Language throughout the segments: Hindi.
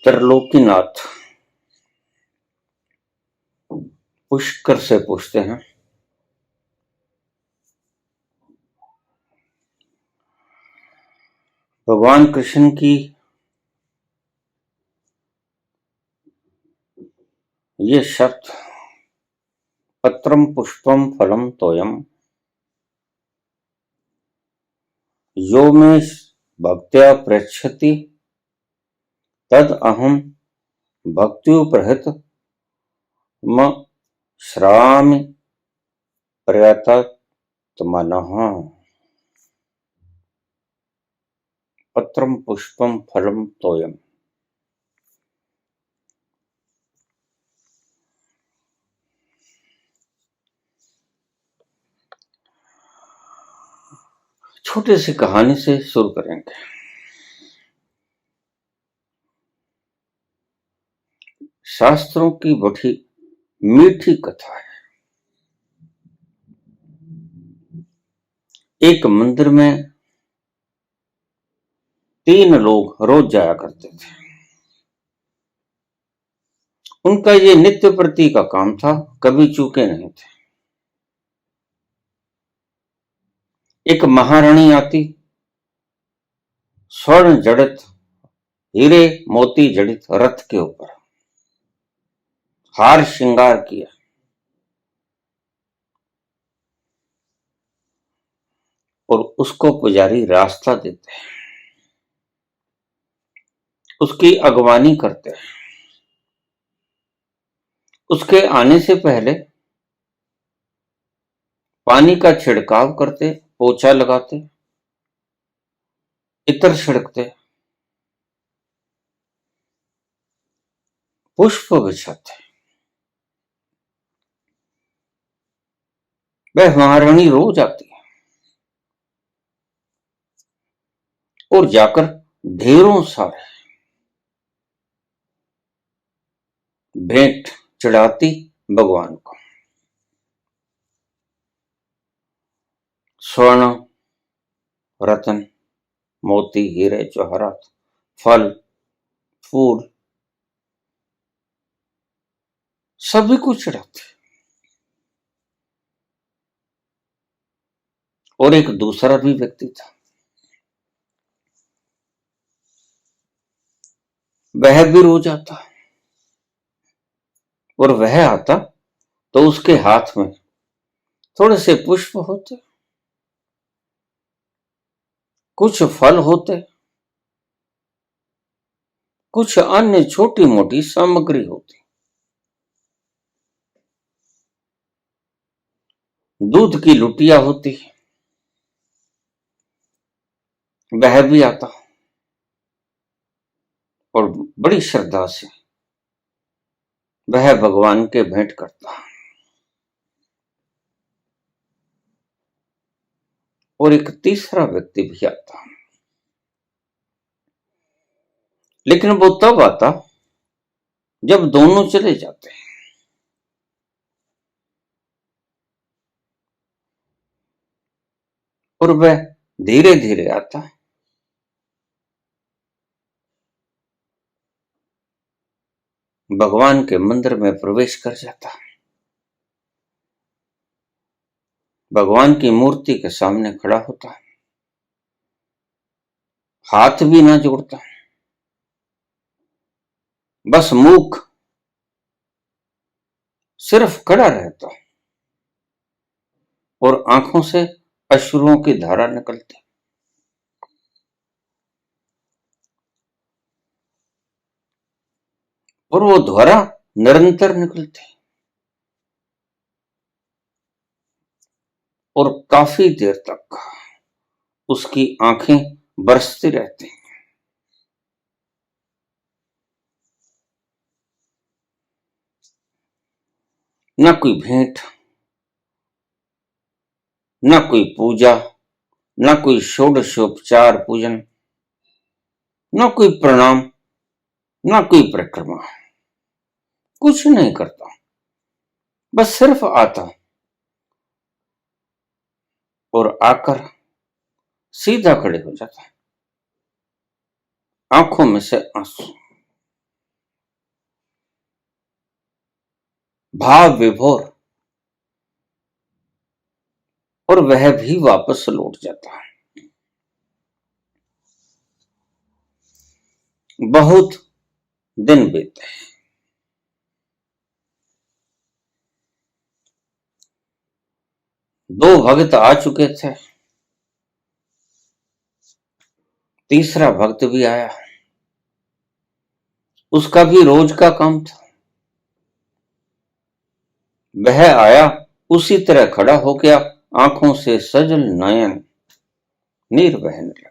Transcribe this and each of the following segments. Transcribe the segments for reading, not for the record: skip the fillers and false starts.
त्रिलोकीनाथ पुष्कर से पूछते हैं, भगवान कृष्ण की ये शब्द, पत्रम पुष्पम फलम तोयम यो मे भक्त्या पृच्छति तद अहम भक्त्युपहृत म श्रामि प्रयतात्मनः। पत्रम पुष्पम फलम तोयम। छोटी सी कहानी से शुरू करेंगे। शास्त्रों की बड़ी मीठी कथा है। एक मंदिर में 3 लोग रोज जाया करते थे। उनका ये नित्य प्रति का काम था, कभी चूके नहीं थे। एक महारानी आती, स्वर्ण जड़ित, हीरे मोती जड़ित रथ के ऊपर हार श्रृंगार किया, और उसको पुजारी रास्ता देते हैं, उसकी अगवानी करते हैं। उसके आने से पहले पानी का छिड़काव करते, पोछा लगाते, इत्र छिड़कते, पुष्प बिछाते। वह महारानी रोज आती है और जाकर ढेरों सारे भेंट चढ़ाती भगवान को। स्वर्ण, रतन, मोती, हीरे जवाहरात, फल, फूल, सभी कुछ चढ़ाते। और एक दूसरा भी व्यक्ति था, वह भी रोज आता, और वह आता तो उसके हाथ में थोड़े से पुष्प होते, कुछ फल होते, कुछ अन्य छोटी मोटी सामग्री होती। दूध की लुटिया होती। वह भी आता और बड़ी श्रद्धा से वह भगवान के भेंट करता। और एक तीसरा व्यक्ति भी आता, लेकिन वो तब आता जब दोनों चले जाते। और वह धीरे धीरे आता, भगवान के मंदिर में प्रवेश कर जाता, भगवान की मूर्ति के सामने खड़ा होता, हाथ भी ना जोड़ता, बस मुख सिर्फ खड़ा रहता, और आंखों से अश्रुओं की धारा निकलती। और वो धारा निरंतर निकलती, और काफी देर तक उसकी आंखें बरसती रहती। न कोई भेंट, न कोई पूजा, न कोई षोडशोपचार पूजन, न कोई प्रणाम, न कोई परिक्रमा, कुछ नहीं करता, बस सिर्फ आता और आकर सीधा खड़े हो जाता, आंखों में से आंसू। भाव विभोर, और वह भी वापस लौट जाता है। बहुत दिन बीते। दो भक्त आ चुके थे, तीसरा भक्त भी आया। उसका भी रोज का काम था। वह आया, उसी तरह खड़ा हो गया, आंखों से सजल नयन, नीर बहने लगे।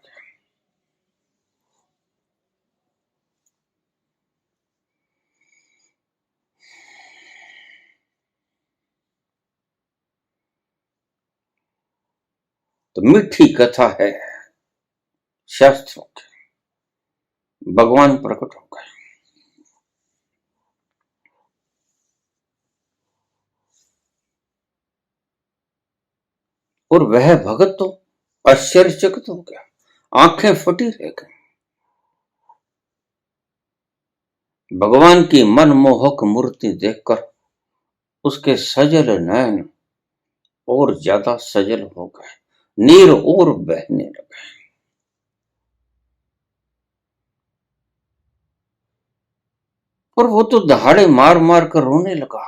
तो मीठी कथा है शास्त्रों की। भगवान प्रकट हो गए। और वह भगत तो आश्चर्यचकित हो गया, आंखें फटी रह गई। भगवान की मनमोहक मूर्ति देखकर उसके सजल नयन और ज्यादा सजल हो गए, नीर और बहने लगे। और वो तो दहाड़े मार मार कर रोने लगा।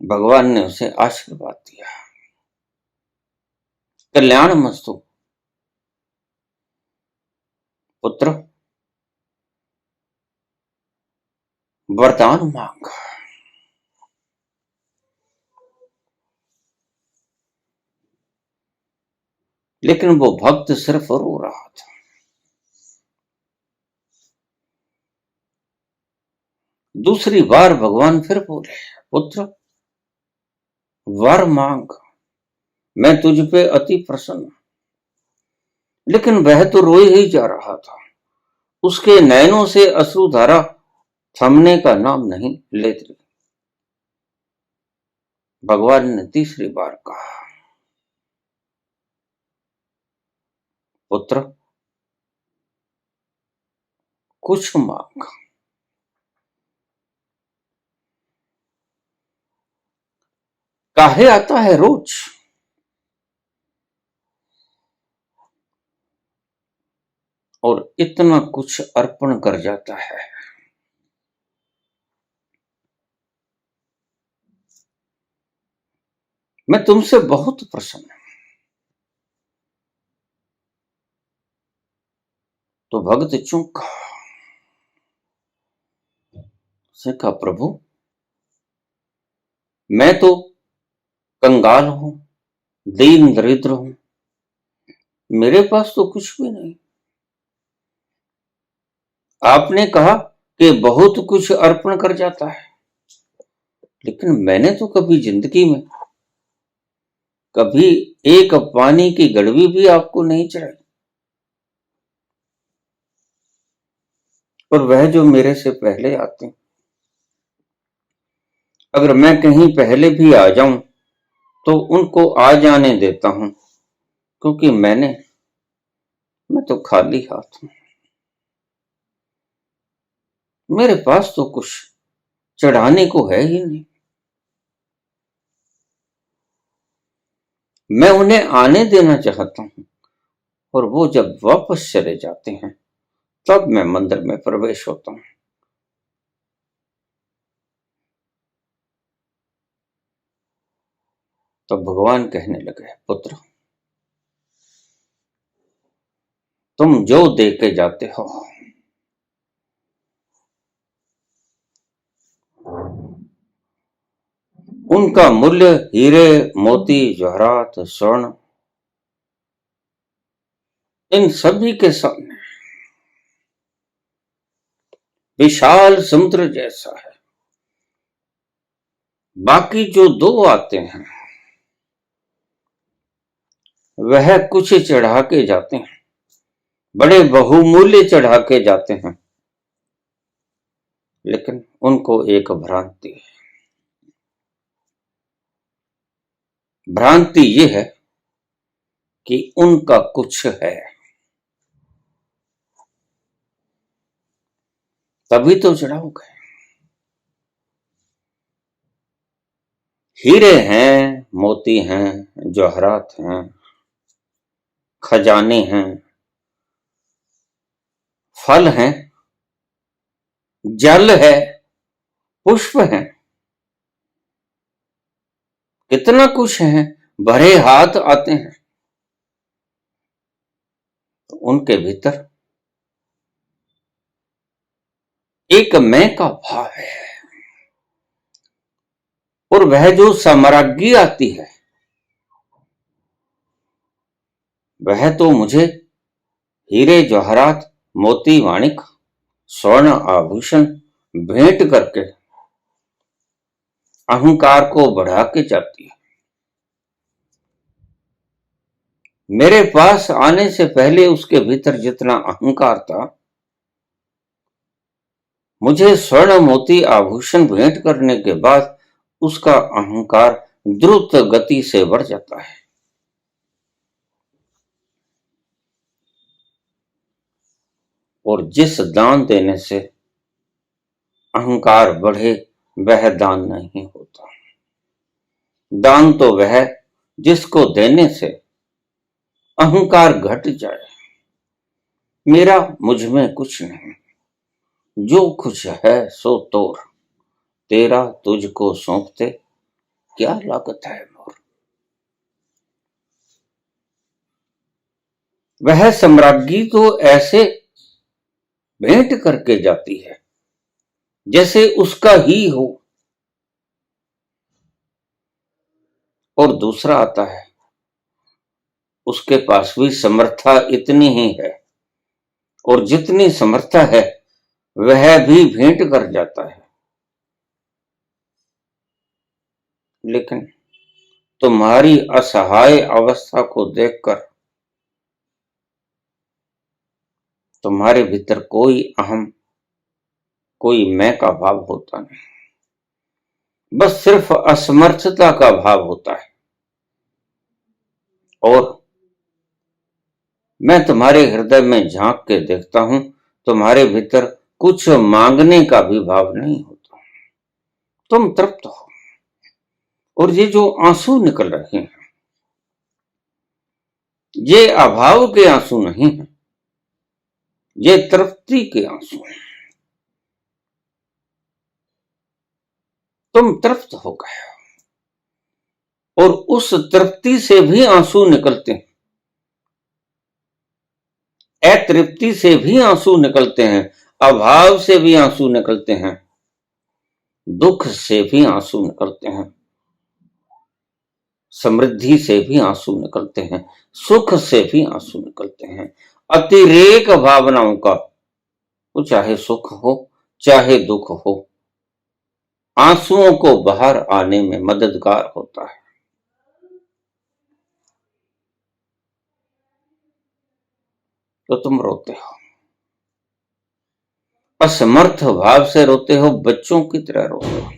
भगवान ने उसे आशीर्वाद दिया, कल्याण मस्तु पुत्र, वरदान मांग। लेकिन वो भक्त सिर्फ रो रहा था। दूसरी बार भगवान फिर बोले, पुत्र वर मांग, मैं तुझ पे अति प्रसन्न। लेकिन वह तो रोए ही जा रहा था। उसके नयनों से अश्रुधारा थमने का नाम नहीं लेती। भगवान ने तीसरी बार कहा, पुत्र कुछ मांग। काहे आता है रोज? और इतना कुछ अर्पण कर जाता है। मैं तुमसे बहुत प्रसन्न हूं। तो भक्त चूक, उसने कहा, प्रभु मैं तो कंगाल हूं, दीन दरिद्र हूं, मेरे पास तो कुछ भी नहीं। आपने कहा कि बहुत कुछ अर्पण कर जाता है, लेकिन मैंने तो कभी जिंदगी में कभी एक पानी की गड़वी भी आपको नहीं चढ़ाई। और वह जो मेरे से पहले आते हैं, अगर मैं कहीं पहले भी आ जाऊं तो उनको आ जाने देता हूं, क्योंकि मैं तो खाली हाथ हूं। मेरे पास तो कुछ चढ़ाने को है ही नहीं। मैं उन्हें आने देना चाहता हूं, और वो जब वापस चले जाते हैं तब मैं मंदिर में प्रवेश होता हूं। तो भगवान कहने लगे, पुत्र तुम जो दे के जाते हो उनका मूल्य हीरे मोती जवाहरात स्वर्ण इन सभी के सामने विशाल समुद्र जैसा है। बाकी जो दो आते हैं वह कुछ चढ़ा के जाते हैं, बड़े बहुमूल्य चढ़ा के जाते हैं, लेकिन उनको एक भ्रांति है। भ्रांति ये है कि उनका कुछ है, तभी तो चढ़ाओगे। हीरे हैं, मोती हैं, जवाहरात हैं, खजाने हैं, फल हैं, जल है, पुष्प है, कितना कुछ है, भरे हाथ आते हैं। तो उनके भीतर एक मैं का भाव है, और वह जो साम्राज्ञी आती है वह तो मुझे हीरे जवाहरात मोती माणिक स्वर्ण आभूषण भेंट करके अहंकार को बढ़ा के जाती है। मेरे पास आने से पहले उसके भीतर जितना अहंकार था, मुझे स्वर्ण मोती आभूषण भेंट करने के बाद उसका अहंकार द्रुत गति से बढ़ जाता है। और जिस दान देने से अहंकार बढ़े वह दान नहीं होता। दान तो वह जिसको देने से अहंकार घट जाए। मेरा मुझ में कुछ नहीं, जो कुछ है सो तोर, तेरा तुझको सौंपते क्या लागत है मोर। वह सम्राज्ञी तो ऐसे भेंट करके जाती है जैसे उसका ही हो। और दूसरा आता है, उसके पास भी समर्था इतनी ही है, और जितनी समर्था है वह भी भेंट कर जाता है। लेकिन तुम्हारी असहाय अवस्था को देखकर तुम्हारे भीतर कोई अहम, कोई मैं का भाव होता नहीं, बस सिर्फ असमर्थता का भाव होता है। और मैं तुम्हारे हृदय में झांक के देखता हूं, तुम्हारे भीतर कुछ मांगने का भी भाव नहीं होता। तुम तृप्त हो। और ये जो आंसू निकल रहे हैं, ये अभाव के आंसू नहीं है, ये तृप्ति के आंसू हैं। तुम तृप्त हो गए, और उस तृप्ति से भी आंसू निकलते हैं, अतृप्ति से भी आंसू निकलते हैं, अभाव से भी आंसू निकलते हैं, दुख से भी आंसू निकलते हैं, समृद्धि से भी आंसू निकलते हैं, सुख से भी आंसू निकलते हैं। अतिरेक भावनाओं का, वो चाहे सुख हो चाहे दुख हो, आंसुओं को बाहर आने में मददगार होता है। तो तुम रोते हो, असमर्थ भाव से रोते हो, बच्चों की तरह रोते हो।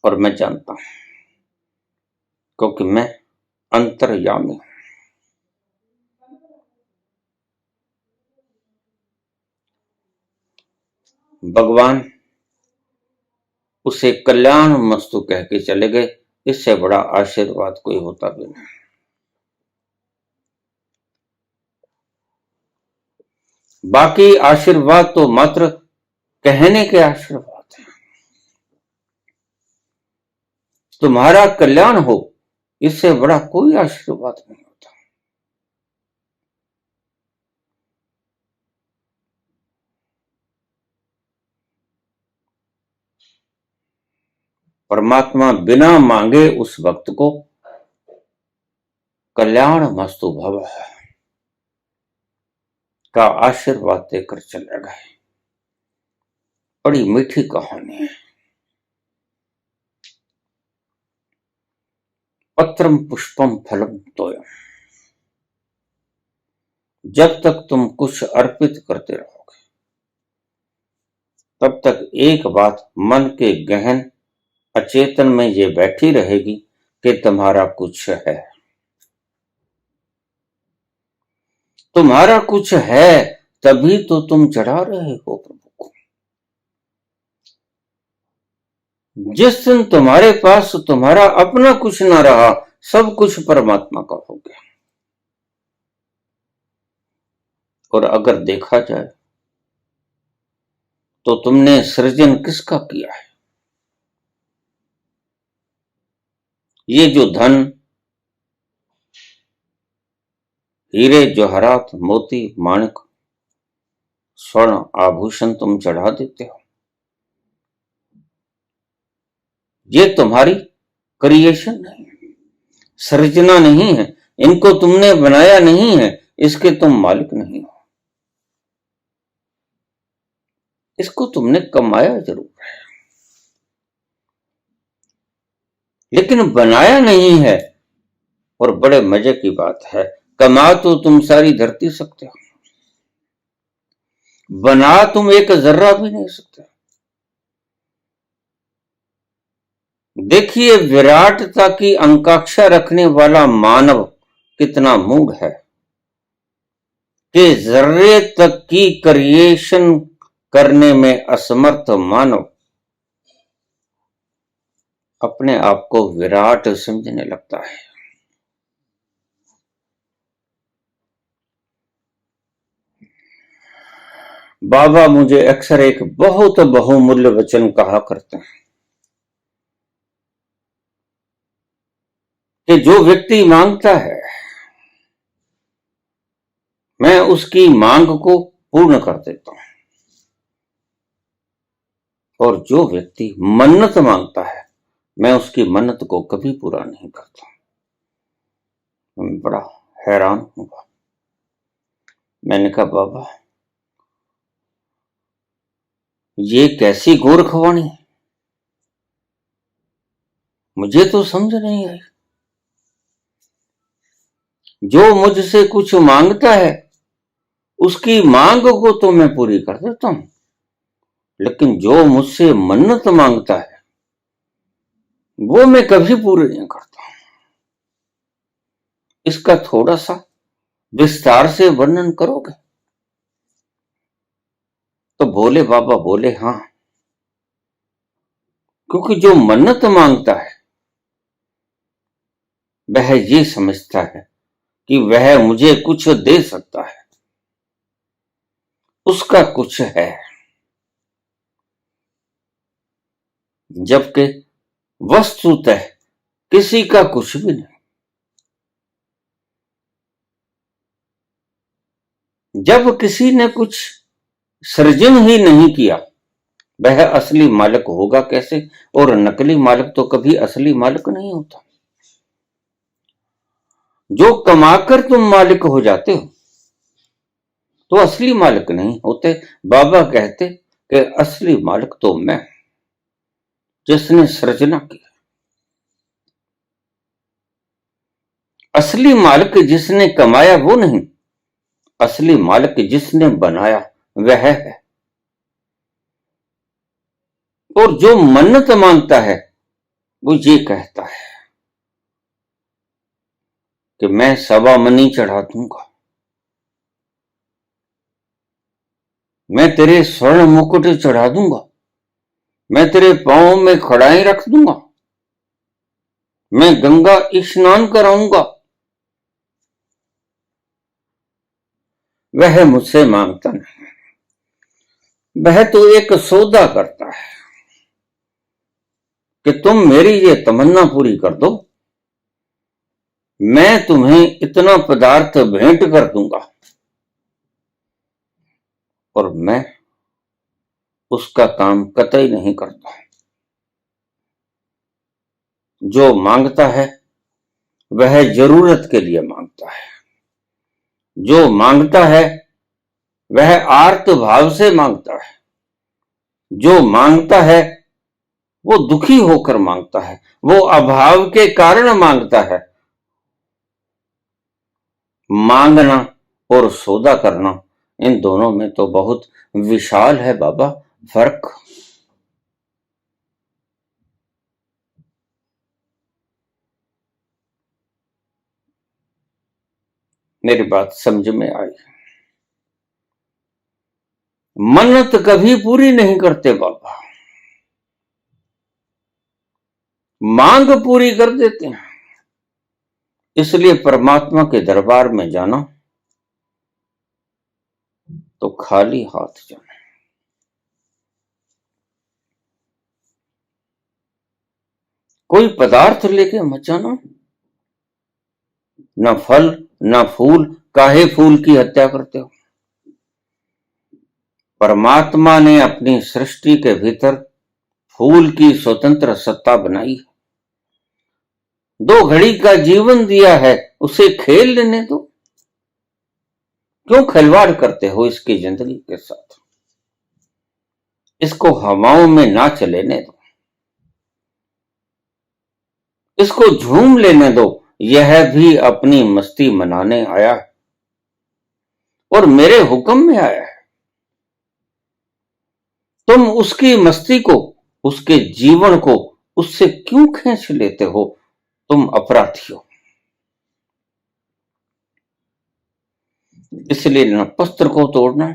और मैं जानता हूं, क्योंकि मैं अंतर्यामी हूं। भगवान उसे कल्याण मस्तु कह के चले गए, इससे बड़ा आशीर्वाद कोई होता भी नहीं। बाकी आशीर्वाद तो मात्र कहने के आशीर्वाद हैं। तुम्हारा कल्याण हो, इससे बड़ा कोई आशीर्वाद नहीं होता। परमात्मा बिना मांगे उस भक्त को कल्याण मस्तु भव का आशीर्वाद देकर चले गए। बड़ी मीठी कहानी है। पत्रम पुष्पम फलम तोयम। जब तक तुम कुछ अर्पित करते रहोगे, तब तक एक बात मन के गहन अचेतन में ये बैठी रहेगी कि तुम्हारा कुछ है। तुम्हारा कुछ है तभी तो तुम चढ़ा रहे हो प्रभु को। जिस दिन तुम्हारे पास तुम्हारा अपना कुछ ना रहा, सब कुछ परमात्मा का हो गया। और अगर देखा जाए तो तुमने सृजन किसका किया है? ये जो धन, हीरे जवाहरात, मोती माणिक, स्वर्ण आभूषण तुम चढ़ा देते हो, ये तुम्हारी क्रिएशन नहीं, सृजना नहीं है। इनको तुमने बनाया नहीं है, इसके तुम मालिक नहीं हो। इसको तुमने कमाया जरूर है, लेकिन बनाया नहीं है। और बड़े मजे की बात है, कमा तो तुम सारी धरती सकते हो, बना तुम एक जर्रा भी नहीं सकते। देखिए विराटता की आकांक्षा रखने वाला मानव कितना मूढ़ है कि जर्रे तक की क्रिएशन करने में असमर्थ मानव अपने आप को विराट समझने लगता है। बाबा मुझे अक्सर एक बहुत बहुमूल्य वचन कहा करते हैं कि जो व्यक्ति मांगता है, मैं उसकी मांग को पूर्ण कर देता हूं, और जो व्यक्ति मन्नत मांगता है, मैं उसकी मन्नत को कभी पूरा नहीं करता। मैं बड़ा हैरान हुआ। मैंने कहा बाबा ये कैसी गोरखवाणी, मुझे तो समझ नहीं आई। जो मुझसे कुछ मांगता है उसकी मांग को तो मैं पूरी कर देता हूं, लेकिन जो मुझसे मन्नत मांगता है वो मैं कभी पूरी नहीं करता। इसका थोड़ा सा विस्तार से वर्णन करोगे? तो बोले बाबा, बोले हाँ, क्योंकि जो मन्नत मांगता है वह ये समझता है कि वह मुझे कुछ दे सकता है, उसका कुछ है, जबकि वस्तुतः किसी का कुछ भी नहीं। जब किसी ने कुछ सृजन ही नहीं किया, वह असली मालिक होगा कैसे? और नकली मालिक तो कभी असली मालिक नहीं होता। जो कमाकर तुम मालिक हो जाते हो तो असली मालिक नहीं होते। बाबा कहते कि असली मालिक तो मैं, जिसने सृजना की। असली मालिक जिसने कमाया वो नहीं, असली मालिक जिसने बनाया वह है। और जो मन्नत मांगता है वो ये कहता है कि मैं सवा मनी चढ़ा दूंगा, मैं तेरे स्वर्ण मुकुट चढ़ा दूंगा, मैं तेरे पांव में खड़ाई रख दूंगा, मैं गंगा स्नान कराऊंगा। वह मुझसे मांगता नहीं, वह तो एक सौदा करता है कि तुम मेरी ये तमन्ना पूरी कर दो, मैं तुम्हें इतना पदार्थ भेंट कर दूंगा। और मैं उसका काम कतई नहीं करता। जो मांगता है वह जरूरत के लिए मांगता है, जो मांगता है वह आर्त भाव से मांगता है, जो मांगता है वो दुखी होकर मांगता है, वो अभाव के कारण मांगता है। मांगना और सौदा करना, इन दोनों में तो बहुत विशाल है बाबा फर्क। मेरी बात समझ में आई? मन्नत कभी पूरी नहीं करते बाबा, मांग पूरी कर देते हैं। इसलिए परमात्मा के दरबार में जाना तो खाली हाथ जाना। कोई पदार्थ लेके मत जाना, न फल न फूल। काहे फूल की हत्या करते हो? परमात्मा ने अपनी सृष्टि के भीतर फूल की स्वतंत्र सत्ता बनाई। 2 घड़ी का जीवन दिया है, उसे खेल लेने दो। क्यों खिलवाड़ करते हो इसकी जिंदगी के साथ? इसको हवाओं में नाच लेने दो, इसको झूम लेने दो। यह भी अपनी मस्ती मनाने आया है और मेरे हुक्म में आया है। तुम उसकी मस्ती को, उसके जीवन को उससे क्यों खींच लेते हो? तुम अपराधी हो। इसलिए न पत्र को तोड़ना,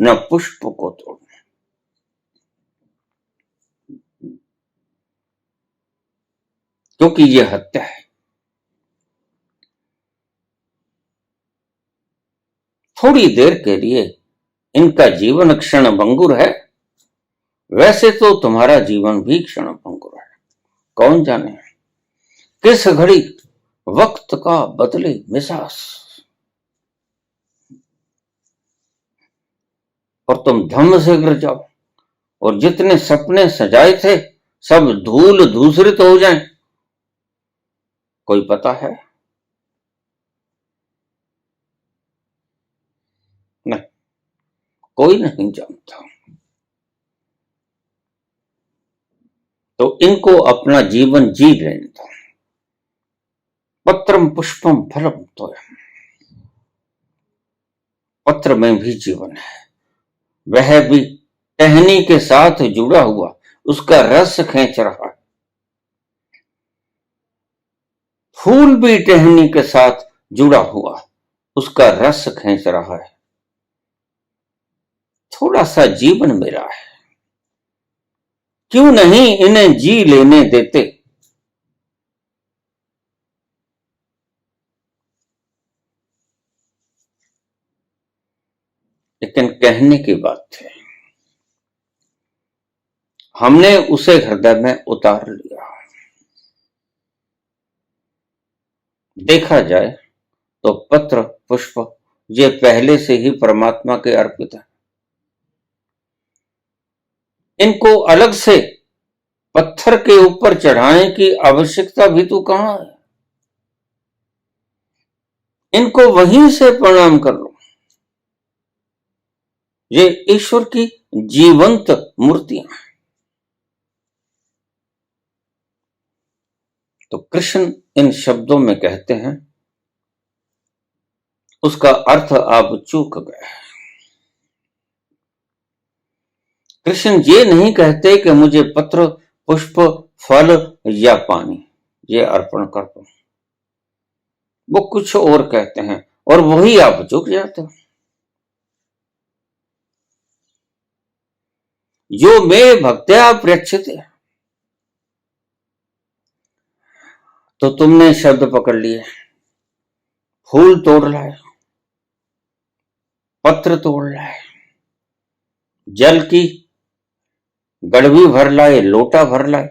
न पुष्प को तोड़ना। क्योंकि यह हत्या है। थोड़ी देर के लिए इनका जीवन क्षण भंगुर है, वैसे तो तुम्हारा जीवन भी क्षण भंगुर है। कौन जाने किस घड़ी वक्त का बदले मिजाज और तुम धम्म से गिर जाओ और जितने सपने सजाए थे सब धूल धूसरित हो जाएं। कोई पता है? नहीं, कोई नहीं जानता। तो इनको अपना जीवन जी लेने दो। पत्रम पुष्पम फलम तोयम। पत्र में भी जीवन है, वह भी टहनी के साथ जुड़ा हुआ, उसका रस खींच रहा है। फूल भी टहनी के साथ जुड़ा हुआ, उसका रस खींच रहा है। थोड़ा सा जीवन मेरा है, क्यों नहीं इन्हें जी लेने देते? लेकिन कहने की बात है, हमने उसे हृदय में उतार लिया। देखा जाए तो पत्र पुष्प ये पहले से ही परमात्मा के अर्पित है। इनको अलग से पत्थर के ऊपर चढ़ाने की आवश्यकता भी तो कहां है? इनको वहीं से प्रणाम कर लो। ये ईश्वर की जीवंत मूर्तियां हैं। तो कृष्ण इन शब्दों में कहते हैं, उसका अर्थ आप चूक गए। कृष्ण ये नहीं कहते कि मुझे पत्र पुष्प फल या पानी ये अर्पण कर दो। वो कुछ और कहते हैं और वही आप चूक जाते हो। जो मे भक्त्या प्रेक्षित, तो तुमने शब्द पकड़ लिए, फूल तोड़ लाए, पत्र तोड़ लाए, जल की गड़वी भर लाए, लोटा भर लाए,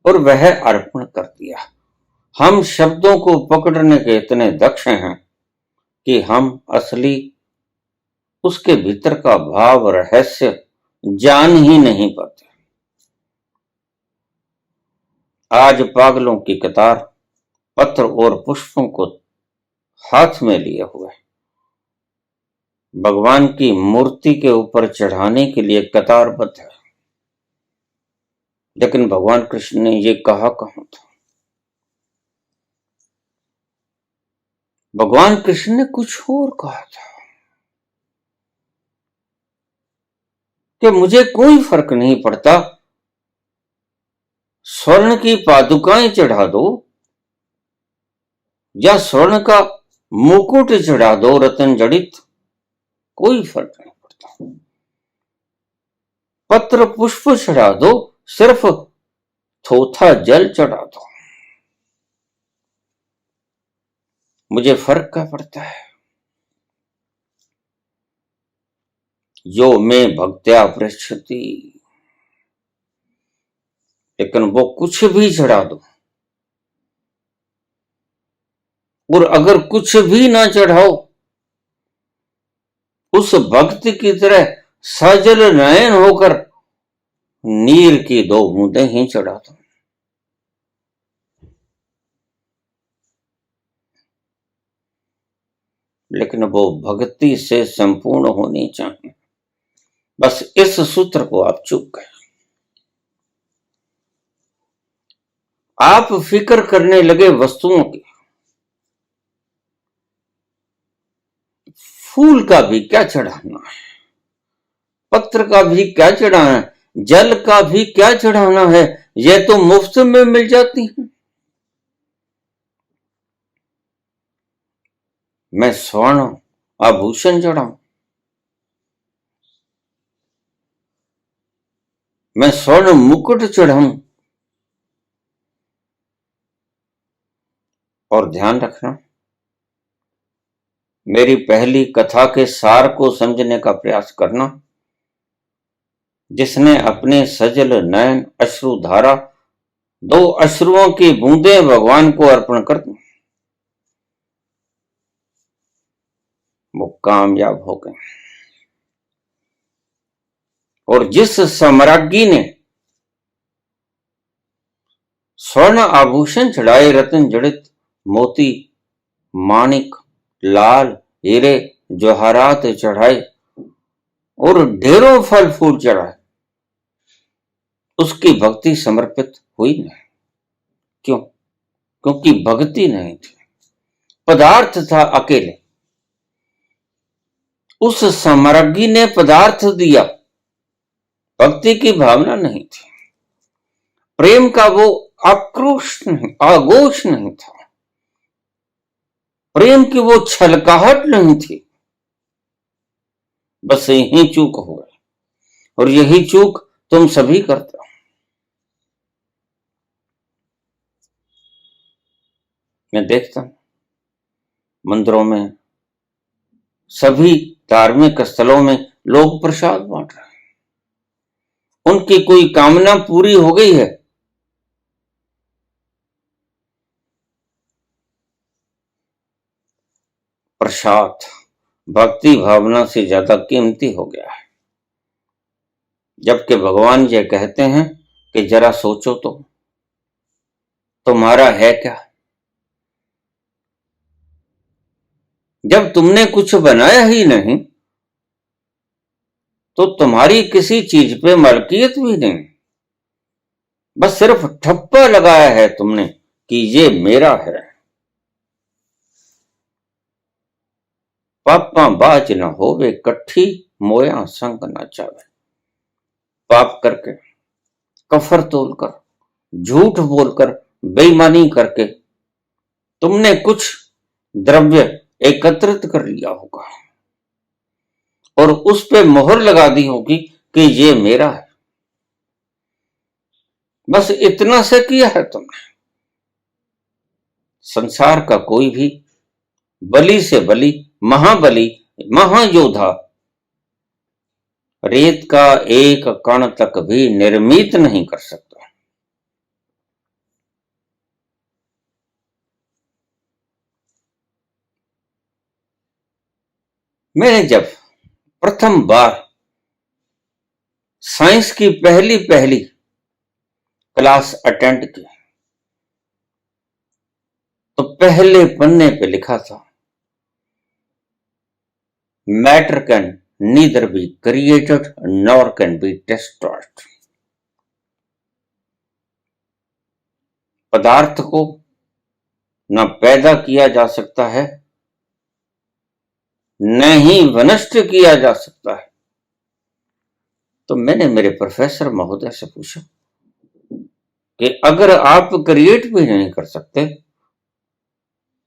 और वह अर्पण कर दिया। हम शब्दों को पकड़ने के इतने दक्ष हैं कि हम असली उसके भीतर का भाव रहस्य जान ही नहीं पाते। आज पागलों की कतार पत्र और पुष्पों को हाथ में लिए हुए भगवान की मूर्ति के ऊपर चढ़ाने के लिए कतारबद्ध है। लेकिन भगवान कृष्ण ने ये कहा कहां था? भगवान कृष्ण ने कुछ और कहा था कि मुझे कोई फर्क नहीं पड़ता, स्वर्ण की पादुकाएं चढ़ा दो, या स्वर्ण का मुकुट चढ़ा दो रतन जड़ित, कोई फर्क नहीं पड़ता। पत्र पुष्प चढ़ा दो, सिर्फ थोथा जल चढ़ा दो, मुझे फर्क क्या पड़ता है। जो मैं भक्त्या पृच्छति, लेकिन वो कुछ भी चढ़ा दो, और अगर कुछ भी ना चढ़ाओ, उस भक्त की तरह सजल नयन होकर नीर की 2 बूंदें ही चढ़ा दो। लेकिन वो भक्ति से संपूर्ण होनी चाहिए। बस इस सूत्र को आप चूक गए। आप फिक्र करने लगे वस्तुओं की। फूल का भी क्या चढ़ाना है, पत्र का भी क्या चढ़ाना है, जल का भी क्या चढ़ाना है, यह तो मुफ्त में मिल जाती है। मैं स्वर्ण आभूषण चढ़ाऊं, मैं स्वर्ण मुकुट चढ़ाऊं। और ध्यान रखना, मेरी पहली कथा के सार को समझने का प्रयास करना। जिसने अपने सजल नयन अश्रुधारा 2 अश्रुओं की बूंदें भगवान को अर्पण कर दी, वो कामयाब हो गए। और जिस सम्राज्ञी ने स्वर्ण आभूषण चढ़ाए, रत्न जड़ित मोती माणिक लाल हीरे जवाहरात चढ़ाए और ढेरों फल फूल चढ़ाए, उसकी भक्ति समर्पित हुई नहीं। क्यों? क्योंकि भक्ति नहीं थी, पदार्थ था अकेले। उस सम्राज्ञी ने पदार्थ दिया, भक्ति की भावना नहीं थी। प्रेम का वो आक्रोश नहीं, आगोश नहीं था, प्रेम की वो छलकाहट नहीं थी। बस यही चूक हो गई, और यही चूक तुम सभी करते हो। मैं देखता हूं मंदिरों में, सभी धार्मिक स्थलों में लोग प्रसाद बांट रहे हैं। उनकी कोई कामना पूरी हो गई है। प्रसाद भक्ति भावना से ज्यादा कीमती हो गया है। जबकि भगवान ये कहते हैं कि जरा सोचो तो, तुम्हारा है क्या? जब तुमने कुछ बनाया ही नहीं, तो तुम्हारी किसी चीज पे मलकियत भी नहीं, बस सिर्फ ठप्पा लगाया है तुमने कि ये मेरा है। पापा बाज न होवे कट्ठी, मोया संग न चावे। पाप करके, कफर तोलकर, झूठ बोलकर, बेईमानी करके तुमने कुछ द्रव्य एकत्रित कर लिया होगा और उस पे मोहर लगा दी होगी कि ये मेरा है। बस इतना से किया है तुमने। संसार का कोई भी बलि से बलि, महाबली, महायोद्धा रेत का एक कण तक भी निर्मित नहीं कर सकता। मैंने जब प्रथम बार साइंस की पहली क्लास अटेंड की, तो पहले पन्ने पे लिखा था, matter can neither be created nor can be destroyed. पदार्थ को न पैदा किया जा सकता है, न ही विनष्ट किया जा सकता है। तो मैंने मेरे प्रोफेसर महोदय से पूछा कि अगर आप क्रिएट भी नहीं कर सकते,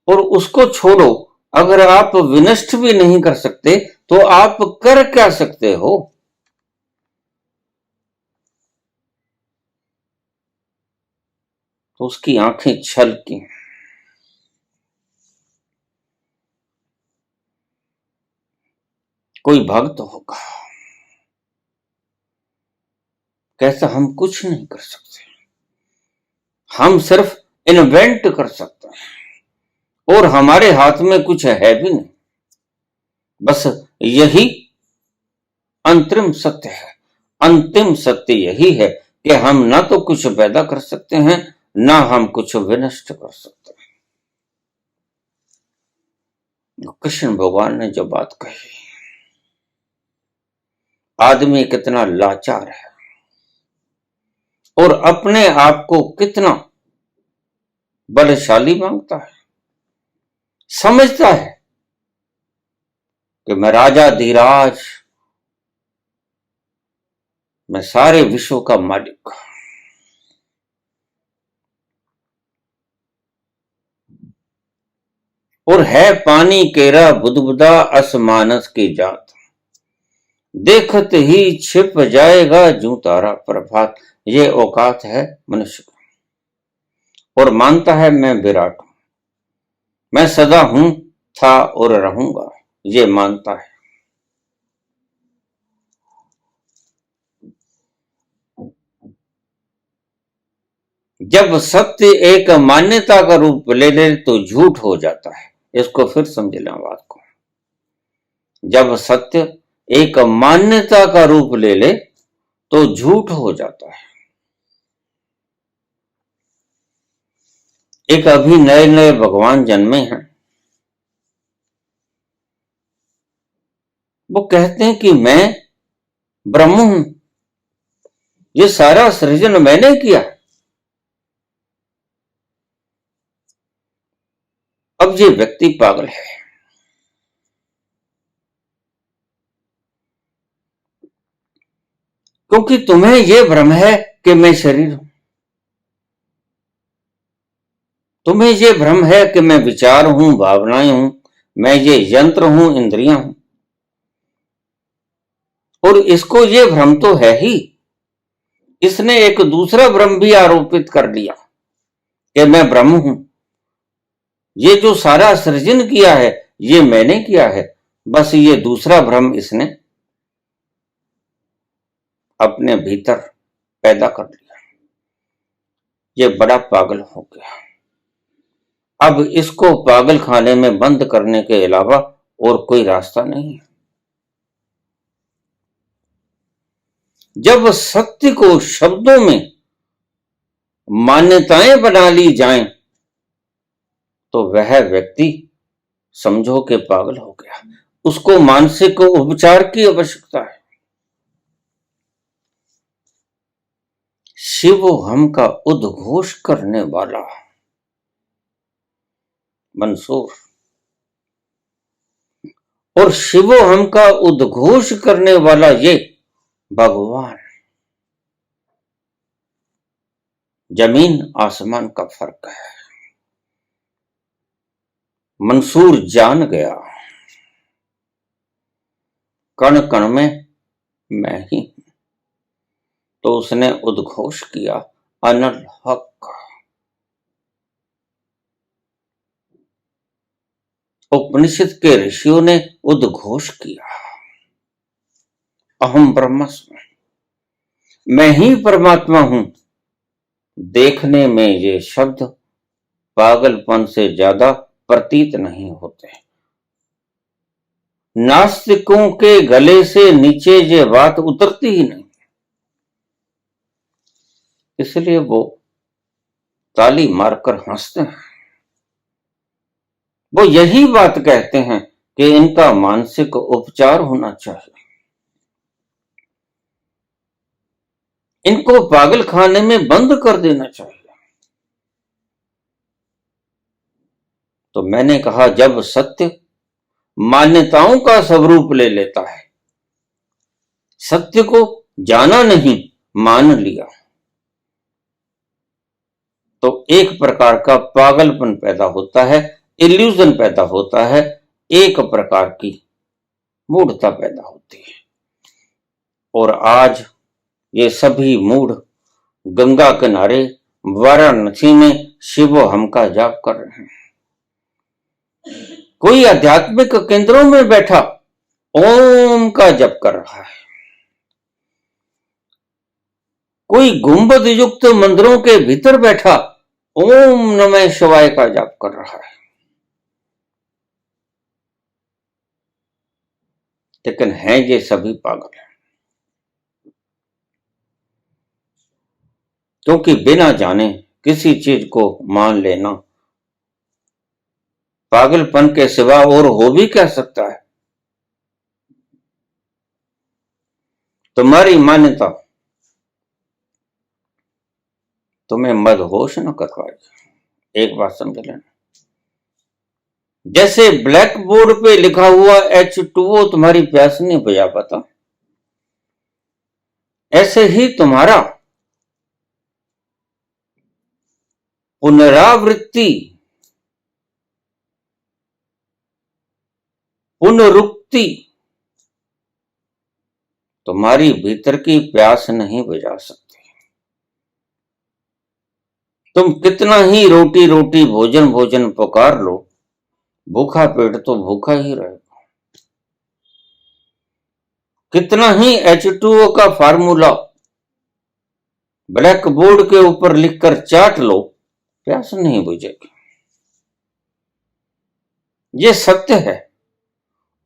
और उसको छोड़ो, अगर आप विनष्ट भी नहीं कर सकते तो आप कर क्या सकते हो? तो उसकी आंखें छलकी। कोई भक्त होगा, कैसा हम कुछ नहीं कर सकते, हम सिर्फ इन्वेंट कर सकते हैं और हमारे हाथ में कुछ है भी नहीं। बस यही अंतरिम सत्य है। अंतिम सत्य यही है कि हम ना तो कुछ पैदा कर सकते हैं, ना हम कुछ विनष्ट कर सकते हैं। कृष्ण भगवान ने जो बात कही, आदमी कितना लाचार है और अपने आप को कितना बलशाली मांगता है। समझता है कि मैं राजा धीराज, मैं सारे विश्व का मालिक। और है पानी केरा बुदबुदा असमानस की जात, देखत ही छिप जाएगा जूं तारा प्रभात। ये औकात है मनुष्य का। और मानता है मैं विराट हूं, मैं सदा हूं, था और रहूंगा, ये मानता है। जब सत्य एक मान्यता का रूप ले ले तो झूठ हो जाता है। इसको फिर समझ लें बात को। जब सत्य एक मान्यता का रूप ले ले तो झूठ हो जाता है। एक अभी नए नए भगवान जन्मे हैं, वो कहते हैं कि मैं ब्रह्म हूं, ये सारा सृजन मैंने किया। अब ये व्यक्ति पागल है, क्योंकि तुम्हें यह भ्रम है कि मैं शरीर हूं, तुम्हें यह भ्रम है कि मैं विचार हूं, भावनाएं हूं, मैं ये यंत्र हूं, इंद्रियां हूं। और इसको ये भ्रम तो है ही, इसने एक दूसरा भ्रम भी आरोपित कर लिया कि मैं ब्रह्म हूं, ये जो सारा सृजन किया है ये मैंने किया है। बस ये दूसरा भ्रम इसने अपने भीतर पैदा कर लिया। ये बड़ा पागल हो गया। अब इसको पागल खाने में बंद करने के अलावा और कोई रास्ता नहीं है। जब सत्य को शब्दों में मान्यताएं बना ली जाएं तो वह व्यक्ति समझो कि पागल हो गया। उसको मानसिक उपचार की आवश्यकता है। शिव हम का उद्घोष करने वाला मंसूर, और शिव हम का उद्घोष करने वाला ये भगवान, जमीन आसमान का फर्क है। मंसूर जान गया कण कण में मैं ही, तो उसने उद्घोष किया अनल हक। उपनिषद के ऋषियों ने उद्घोष किया अहम ब्रह्मस्मि, मैं ही परमात्मा हूं। देखने में ये शब्द पागलपन से ज्यादा प्रतीत नहीं होते। नास्तिकों के गले से नीचे ये बात उतरती ही नहीं, इसलिए वो ताली मारकर हंसते हैं। वो यही बात कहते हैं कि इनका मानसिक उपचार होना चाहिए, इनको पागल खाने में बंद कर देना चाहिए। तो मैंने कहा जब सत्य मान्यताओं का स्वरूप ले लेता है, सत्य को जाना नहीं मान लिया, तो एक प्रकार का पागलपन पैदा होता है। इल्यूजन पैदा होता है, एक प्रकार की मूढ़ता पैदा होती है। और आज ये सभी मूढ़ गंगा किनारे वाराणसी में शिव हम का जाप कर रहे हैं। कोई आध्यात्मिक केंद्रों में बैठा ओम का जप कर रहा है, कोई गुंबद युक्त मंदिरों के भीतर बैठा ओम नमः शिवाय का जाप कर रहा है। लेकिन हैं ये सभी पागल, क्योंकि बिना जाने किसी चीज को मान लेना पागलपन के सिवा और हो भी क्या सकता है। तुम्हारी मान्यता तुम्हें मदहोश न कर पाएगी। एक बात समझ लेना, जैसे ब्लैक बोर्ड पे लिखा हुआ H2O तुम्हारी प्यास नहीं बुझा पाता, ऐसे ही तुम्हारा पुनरावृत्ति, पुनरुक्ति तुम्हारी भीतर की प्यास नहीं बुझा सकती। तुम कितना ही रोटी रोटी भोजन भोजन पुकार लो, भूखा पेट तो भूखा ही रहेगा। कितना ही H2O का फार्मूला ब्लैक बोर्ड के ऊपर लिखकर चाट लो, प्यास नहीं बुझेगी। ये सत्य है,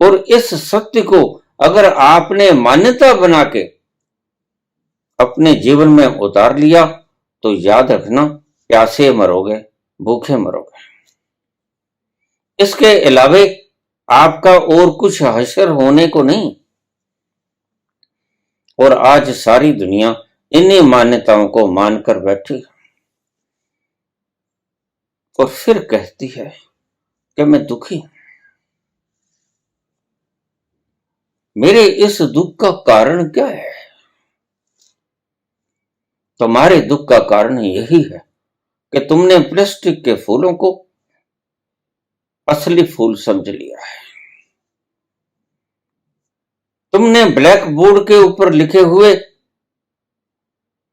और इस सत्य को अगर आपने मान्यता बना के अपने जीवन में उतार लिया तो याद रखना, प्यासे मरोगे, भूखे मरोगे। इसके अलावे आपका और कुछ हशर होने को नहीं। और आज सारी दुनिया इन्हीं मान्यताओं को मानकर बैठी और फिर कहती है कि मैं दुखी हूं। मेरे इस दुख का कारण क्या है? तुम्हारे दुख का कारण यही है कि तुमने प्लास्टिक के फूलों को असली फूल समझ लिया है। तुमने ब्लैक बोर्ड के ऊपर लिखे हुए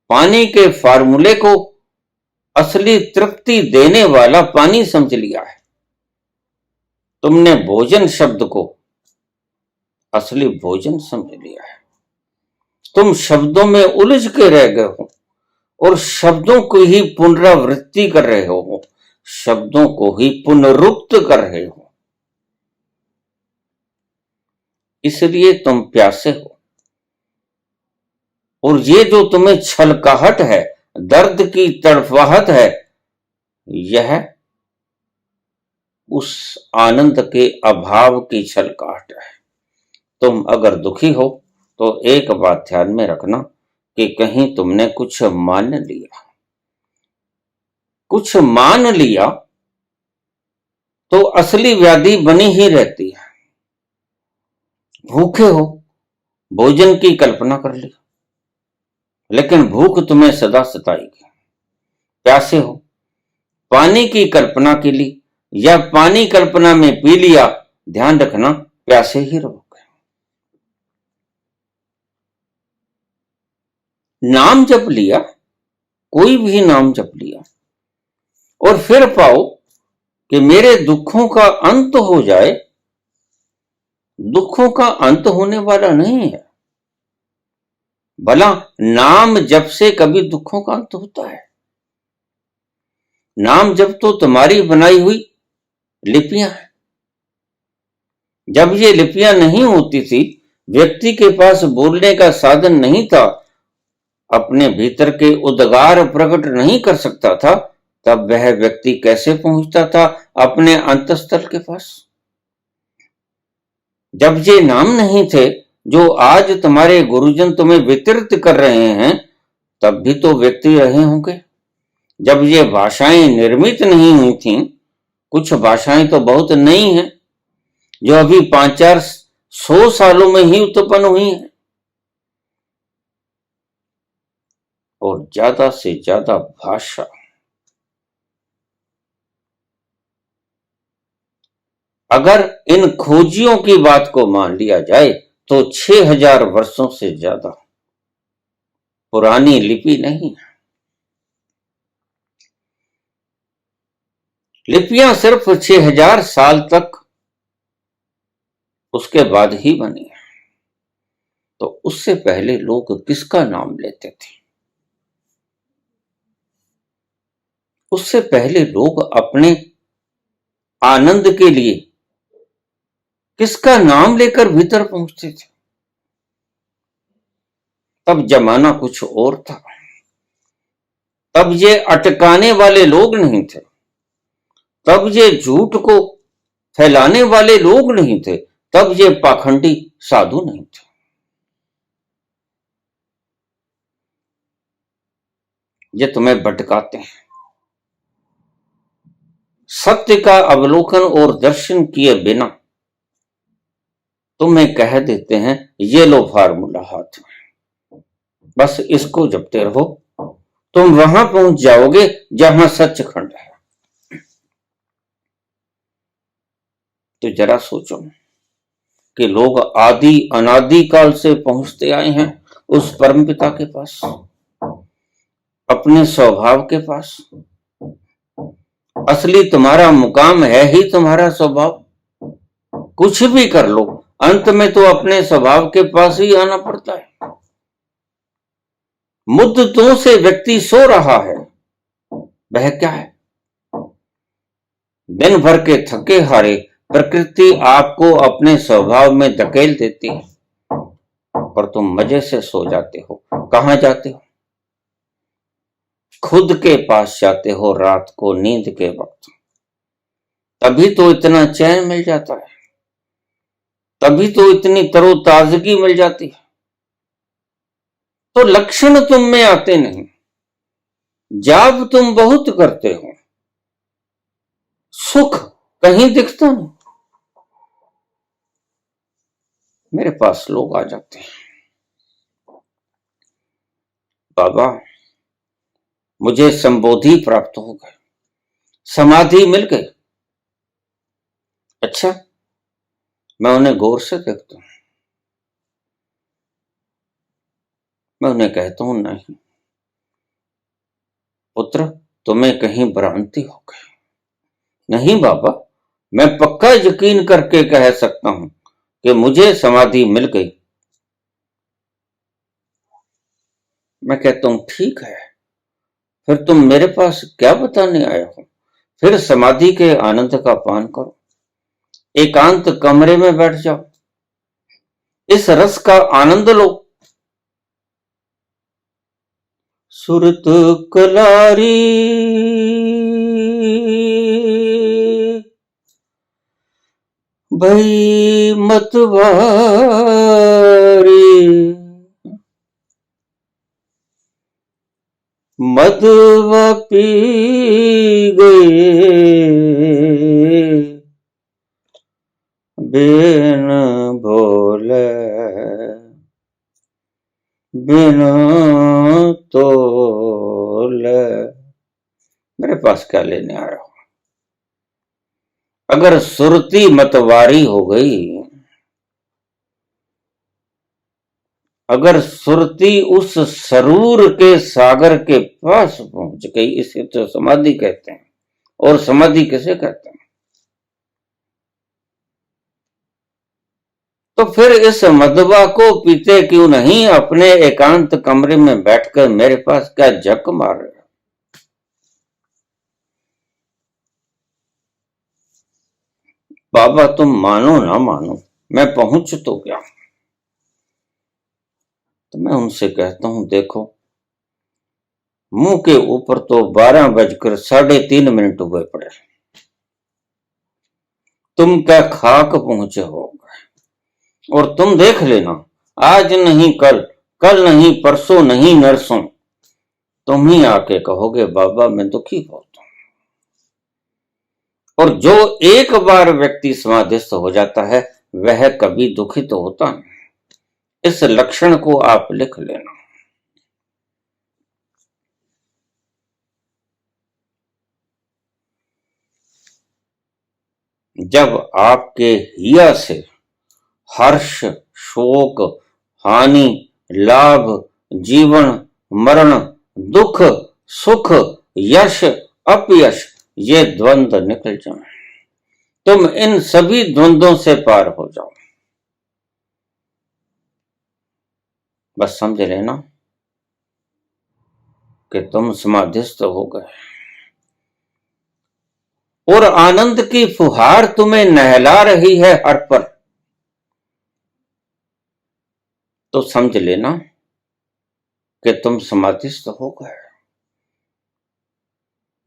पानी के फार्मूले को असली तृप्ति देने वाला पानी समझ लिया है। तुमने भोजन शब्द को असली भोजन समझ लिया है। तुम शब्दों में उलझ के रह गए हो और शब्दों को ही पुनरावृत्ति कर रहे हो, शब्दों को ही पुनरुक्त कर रहे हो। इसलिए तुम प्यासे हो। और ये जो तुम्हें छलकाहट है, दर्द की तड़फाहट है, यह उस आनंद के अभाव की छलकाहट है। तुम अगर दुखी हो तो एक बात ध्यान में रखना कि कहीं तुमने कुछ मान लिया। कुछ मान लिया तो असली व्याधि बनी ही रहती है। भूखे हो, भोजन की कल्पना कर ली, लेकिन भूख तुम्हें सदा सताएगी। प्यासे हो, पानी की कल्पना के लिए या पानी कल्पना में पी लिया, ध्यान रखना प्यासे ही रहोगे। नाम जप लिया, कोई भी नाम जप लिया, और फिर पाओ कि मेरे दुखों का अंत हो जाए। दुखों का अंत होने वाला नहीं है। भला नाम जप से कभी दुखों का अंत होता है? नाम जप तो तुम्हारी बनाई हुई लिपियां हैं। जब ये लिपियां नहीं होती थी, व्यक्ति के पास बोलने का साधन नहीं था, अपने भीतर के उद्गार प्रकट नहीं कर सकता था, तब वह व्यक्ति कैसे पहुंचता था अपने अंतस्थल के पास? जब ये नाम नहीं थे जो आज तुम्हारे गुरुजन तुम्हें वितरित कर रहे हैं, तब भी तो व्यक्ति रहे होंगे। जब ये भाषाएं निर्मित नहीं हुई थीं, कुछ भाषाएं तो बहुत नई हैं जो अभी 5-4-100 सालों में ही उत्पन्न हुई हैं, और ज्यादा से ज्यादा भाषा अगर इन खोजियों की बात को मान लिया जाए तो 6000 वर्षों से ज्यादा पुरानी लिपि नहीं। लिपियां सिर्फ 6000 साल तक उसके बाद ही बनी। तो उससे पहले लोग किसका नाम लेते थे? उससे पहले लोग अपने आनंद के लिए किसका नाम लेकर भीतर पहुंचते थे? तब जमाना कुछ और था। तब ये अटकाने वाले लोग नहीं थे। तब ये झूठ को फैलाने वाले लोग नहीं थे। तब ये पाखंडी साधु नहीं थे। ये तुम्हें भटकाते हैं। सत्य का अवलोकन और दर्शन किए बिना तुम्हें कह देते हैं ये लो फार्मूला हाथ में, बस इसको जपते रहो, तुम वहां पहुंच जाओगे जहां सचखंड है। तो जरा सोचो कि लोग आदि अनादि काल से पहुंचते आए हैं उस परमपिता के पास, अपने स्वभाव के पास। असली तुम्हारा मुकाम है ही तुम्हारा स्वभाव। कुछ भी कर लो, अंत में तो अपने स्वभाव के पास ही आना पड़ता है। मुद्दतों से व्यक्ति सो रहा है, वह क्या है? दिन भर के थके हारे प्रकृति आपको अपने स्वभाव में धकेल देती है और तुम मजे से सो जाते हो। कहां जाते हो? खुद के पास जाते हो रात को नींद के वक्त। तभी तो इतना चैन मिल जाता है, तभी तो इतनी तरोताजगी मिल जाती है। तो लक्षण तुम में आते नहीं, जाप तुम बहुत करते हो, सुख कहीं दिखता नहीं। मेरे पास लोग आ जाते हैं, बाबा मुझे संबोधि प्राप्त हो गए, समाधि मिल गई। अच्छा, मैं उन्हें गौर से देखता हूं, मैं उन्हें कहता हूं नहीं पुत्र, तुम्हें कहीं भ्रांति हो गई। नहीं बाबा, मैं पक्का यकीन करके कह सकता हूं कि मुझे समाधि मिल गई। मैं कहता हूं ठीक है, फिर तुम मेरे पास क्या बताने आए हो? फिर समाधि के आनंद का पान करो, एकांत कमरे में बैठ जाओ, इस रस का आनंद लो। सुरत कलारी भई मतवारी, मदवा पी गए बिन भोले, बिन तोले। मेरे पास क्या लेने आया हो? अगर सुरती मतवारी हो गई, अगर सुरती उस सरूर के सागर के पास पहुंच गई, इसे तो समाधि कहते हैं। और समाधि किसे कहते हैं? तो फिर इस मदवा को पीते क्यों नहीं? अपने एकांत कमरे में बैठकर मेरे पास क्या झक मार रहे हो? बाबा तुम मानो ना मानो, मैं पहुंच तो गया। तो मैं उनसे कहता हूं देखो, मुंह के ऊपर तो 12:3.5 हुए पड़े, तुम क्या खाक पहुंचे हो? और तुम देख लेना, आज नहीं कल, कल नहीं परसों नहीं नरसों, तुम ही आके कहोगे बाबा मैं दुखी बहुत हूं। और जो एक बार व्यक्ति समाधिस्थ हो जाता है वह कभी दुखी तो होता नहीं। इस लक्षण को आप लिख लेना। जब आपके हिया से हर्ष, शोक, हानि, लाभ, जीवन, मरण, दुख, सुख, यश, अपयश, ये द्वंद्व निकल जाएं, तुम इन सभी द्वंद्वों से पार हो जाओ। बस समझ लेना कि तुम समाधिस्थ हो गए और आनंद की फुहार तुम्हें नहला रही है हर पर। तो समझ लेना कि तुम समाधिस्थ हो गए।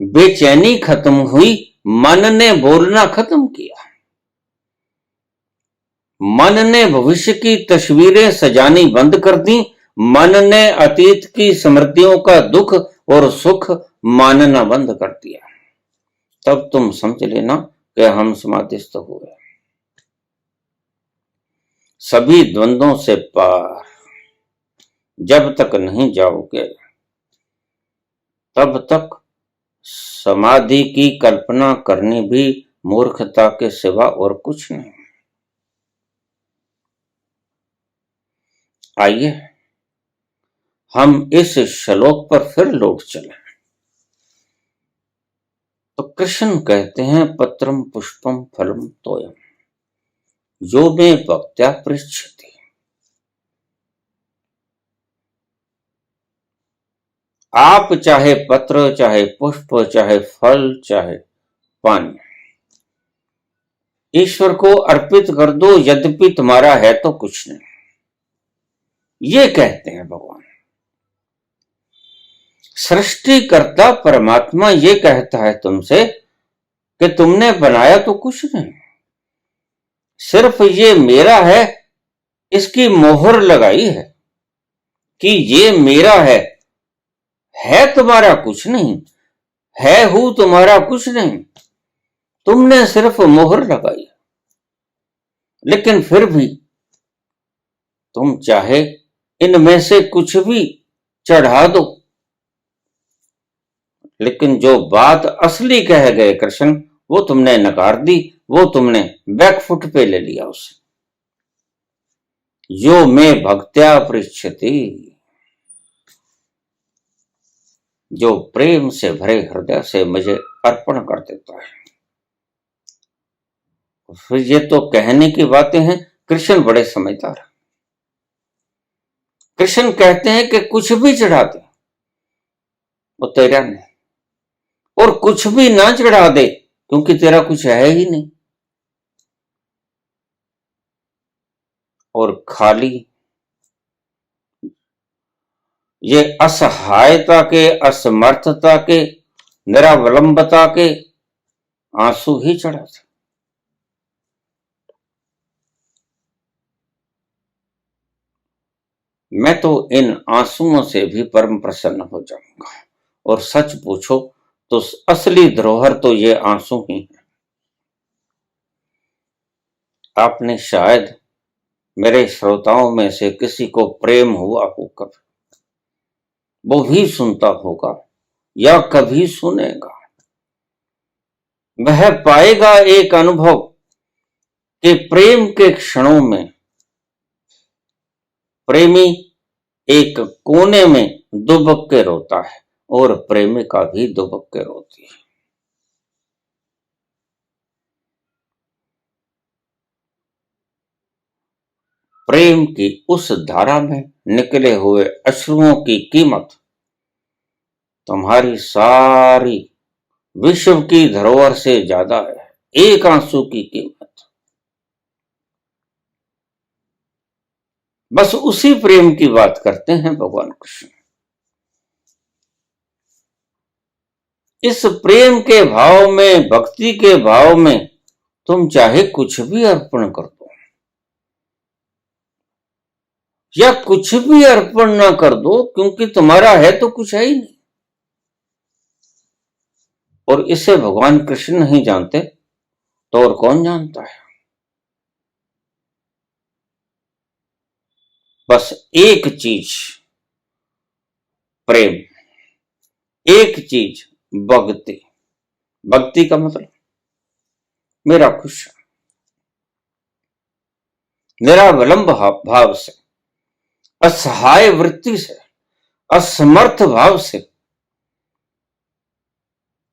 बेचैनी खत्म हुई, मन ने बोलना खत्म किया। मन ने भविष्य की तस्वीरें सजानी बंद कर दी। मन ने अतीत की स्मृतियों का दुख और सुख मानना बंद कर दिया। तब तुम समझ लेना कि हम समाधिस्थ हुए। सभी द्वंद्वों से पार जब तक नहीं जाओगे, तब तक समाधि की कल्पना करनी भी मूर्खता के सिवा और कुछ नहीं। आइए हम इस श्लोक पर फिर लौट चलें। तो कृष्ण कहते हैं, पत्रम पुष्पम फलम तोयम यो मे भक्त्या पृच्छति। आप चाहे पत्र, चाहे पुष्प, चाहे फल, चाहे पानी, ईश्वर को अर्पित कर दो, यद्यपि तुम्हारा है तो कुछ नहीं। ये कहते हैं भगवान। सृष्टिकर्ता परमात्मा ये कहता है तुमसे कि तुमने बनाया तो कुछ नहीं, सिर्फ ये मेरा है, इसकी मोहर लगाई है कि ये मेरा है तुम्हारा कुछ नहीं, है हूं तुम्हारा कुछ नहीं, तुमने सिर्फ मोहर लगाई। लेकिन फिर भी तुम चाहे इनमें से कुछ भी चढ़ा दो, लेकिन जो बात असली कह गए कृष्ण, वो तुमने नकार दी, वो तुमने बैकफुट पे ले लिया उसे। यो मैं भक्त्या पृच्छति, जो प्रेम से भरे हृदय से मुझे अर्पण कर देता है। फिर ये तो कहने की बातें हैं, कृष्ण बड़े समझदार। कृष्ण कहते हैं कि कुछ भी चढ़ा दे वो तेरा नहीं, और कुछ भी ना चढ़ा दे क्योंकि तेरा कुछ है ही नहीं। और खाली ये असहायता के, असमर्थता के, निरावलंबता के आंसू ही चढ़ा दे। मैं तो इन आंसुओं से भी परम प्रसन्न हो जाऊंगा। और सच पूछो तो असली धरोहर तो ये आंसू ही है। आपने शायद मेरे श्रोताओं में से किसी को प्रेम हुआ हो कभी, वो भी सुनता होगा या कभी सुनेगा, वह पाएगा एक अनुभव कि प्रेम के क्षणों में प्रेमी एक कोने में दुबक के रोता है और प्रेमिका भी दुबक के रोती है। प्रेम की उस धारा में निकले हुए अश्रुओं की कीमत तुम्हारी सारी विश्व की धरोहर से ज्यादा है। एक आंसू की कीमत। बस उसी प्रेम की बात करते हैं भगवान कृष्ण। इस प्रेम के भाव में, भक्ति के भाव में तुम चाहे कुछ भी अर्पण कर दो या कुछ भी अर्पण ना कर दो, क्योंकि तुम्हारा है तो कुछ है ही नहीं। और इसे भगवान कृष्ण नहीं जानते तो और कौन जानता है। बस एक चीज प्रेम, एक चीज भक्ति। भक्ति का मतलब मेरा खुश है, निरावलंब भाव से, असहाय वृत्ति से, असमर्थ भाव से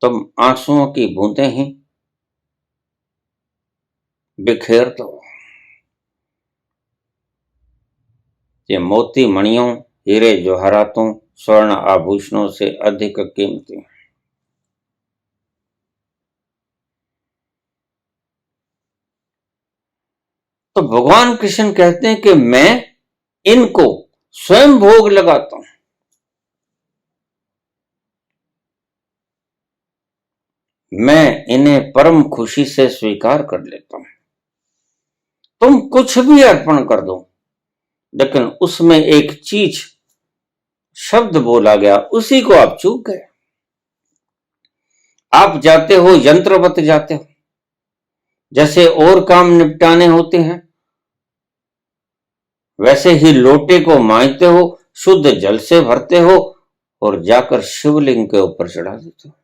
तुम आंसुओं की बूंदें ही बिखेर दो। ये मोती मणियों, हीरे जवाहरातों, स्वर्ण आभूषणों से अधिक कीमती हैं। तो भगवान कृष्ण कहते हैं कि मैं इनको स्वयं भोग लगाता हूं, मैं इन्हें परम खुशी से स्वीकार कर लेता हूं। तुम कुछ भी अर्पण कर दो, लेकिन उसमें एक चीज शब्द बोला गया, उसी को आप चूक गए। आप जाते हो यंत्रवत जाते हो, जैसे और काम निपटाने होते हैं वैसे ही लोटे को मांजते हो, शुद्ध जल से भरते हो और जाकर शिवलिंग के ऊपर चढ़ा देते हो।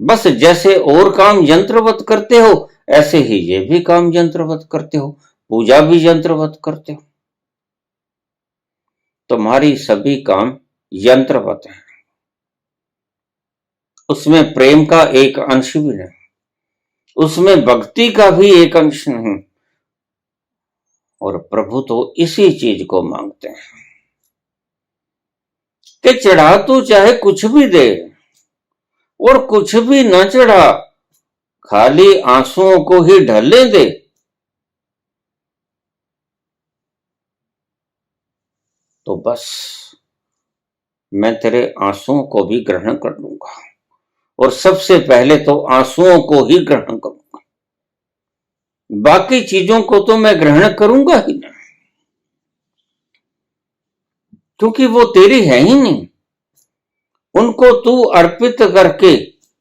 बस जैसे और काम यंत्रवत करते हो, ऐसे ही ये भी काम यंत्रवत करते हो, पूजा भी यंत्रवत करते हो। तुम्हारी सभी काम यंत्रवत है, उसमें प्रेम का एक अंश भी नहीं, उसमें भक्ति का भी एक अंश नहीं। और प्रभु तो इसी चीज को मांगते हैं कि चढ़ा तू चाहे कुछ भी दे और कुछ भी न चढ़ा, खाली आंसुओं को ही ढलने दे, तो बस मैं तेरे आंसुओं को भी ग्रहण कर लूंगा। और सबसे पहले तो आंसुओं को ही ग्रहण करूंगा, बाकी चीजों को तो मैं ग्रहण करूंगा ही नहीं, क्योंकि वो तेरी है ही नहीं। उनको तू अर्पित करके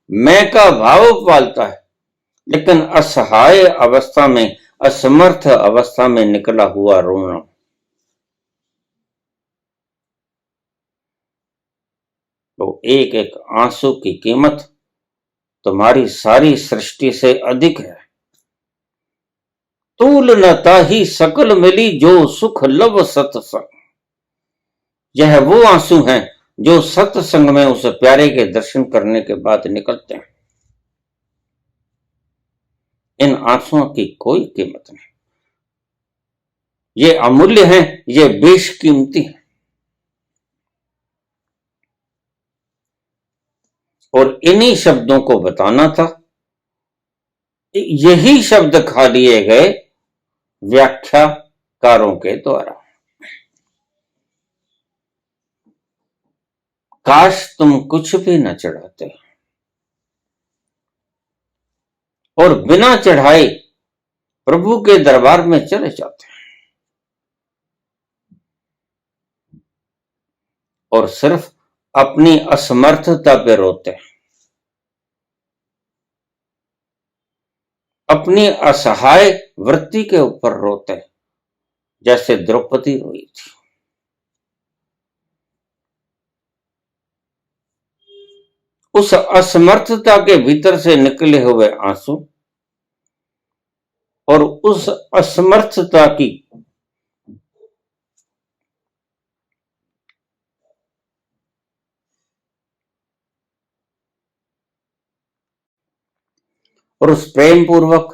मैं का भाव पालता है, लेकिन असहाय अवस्था में, असमर्थ अवस्था में निकला हुआ रोना, तो एक एक आंसू की कीमत तुम्हारी सारी सृष्टि से अधिक है। तूल न ताही सकल मिली, जो सुख लव सत्संग। यह वो आंसू हैं जो सत्संग में उस प्यारे के दर्शन करने के बाद निकलते हैं। इन आंसुओं की कोई कीमत नहीं, ये अमूल्य हैं, ये बेशकीमती हैं। और इन्हीं शब्दों को बताना था, यही शब्द खा लिए गए व्याख्याकारों के द्वारा। काश तुम कुछ भी न चढ़ाते और बिना चढ़ाए प्रभु के दरबार में चले जाते और सिर्फ अपनी असमर्थता पे रोते, अपनी असहाय वृत्ति के ऊपर रोते, जैसे द्रौपदी रोई थी। उस असमर्थता के भीतर से निकले हुए आंसू और उस असमर्थता की और उस प्रेम पूर्वक,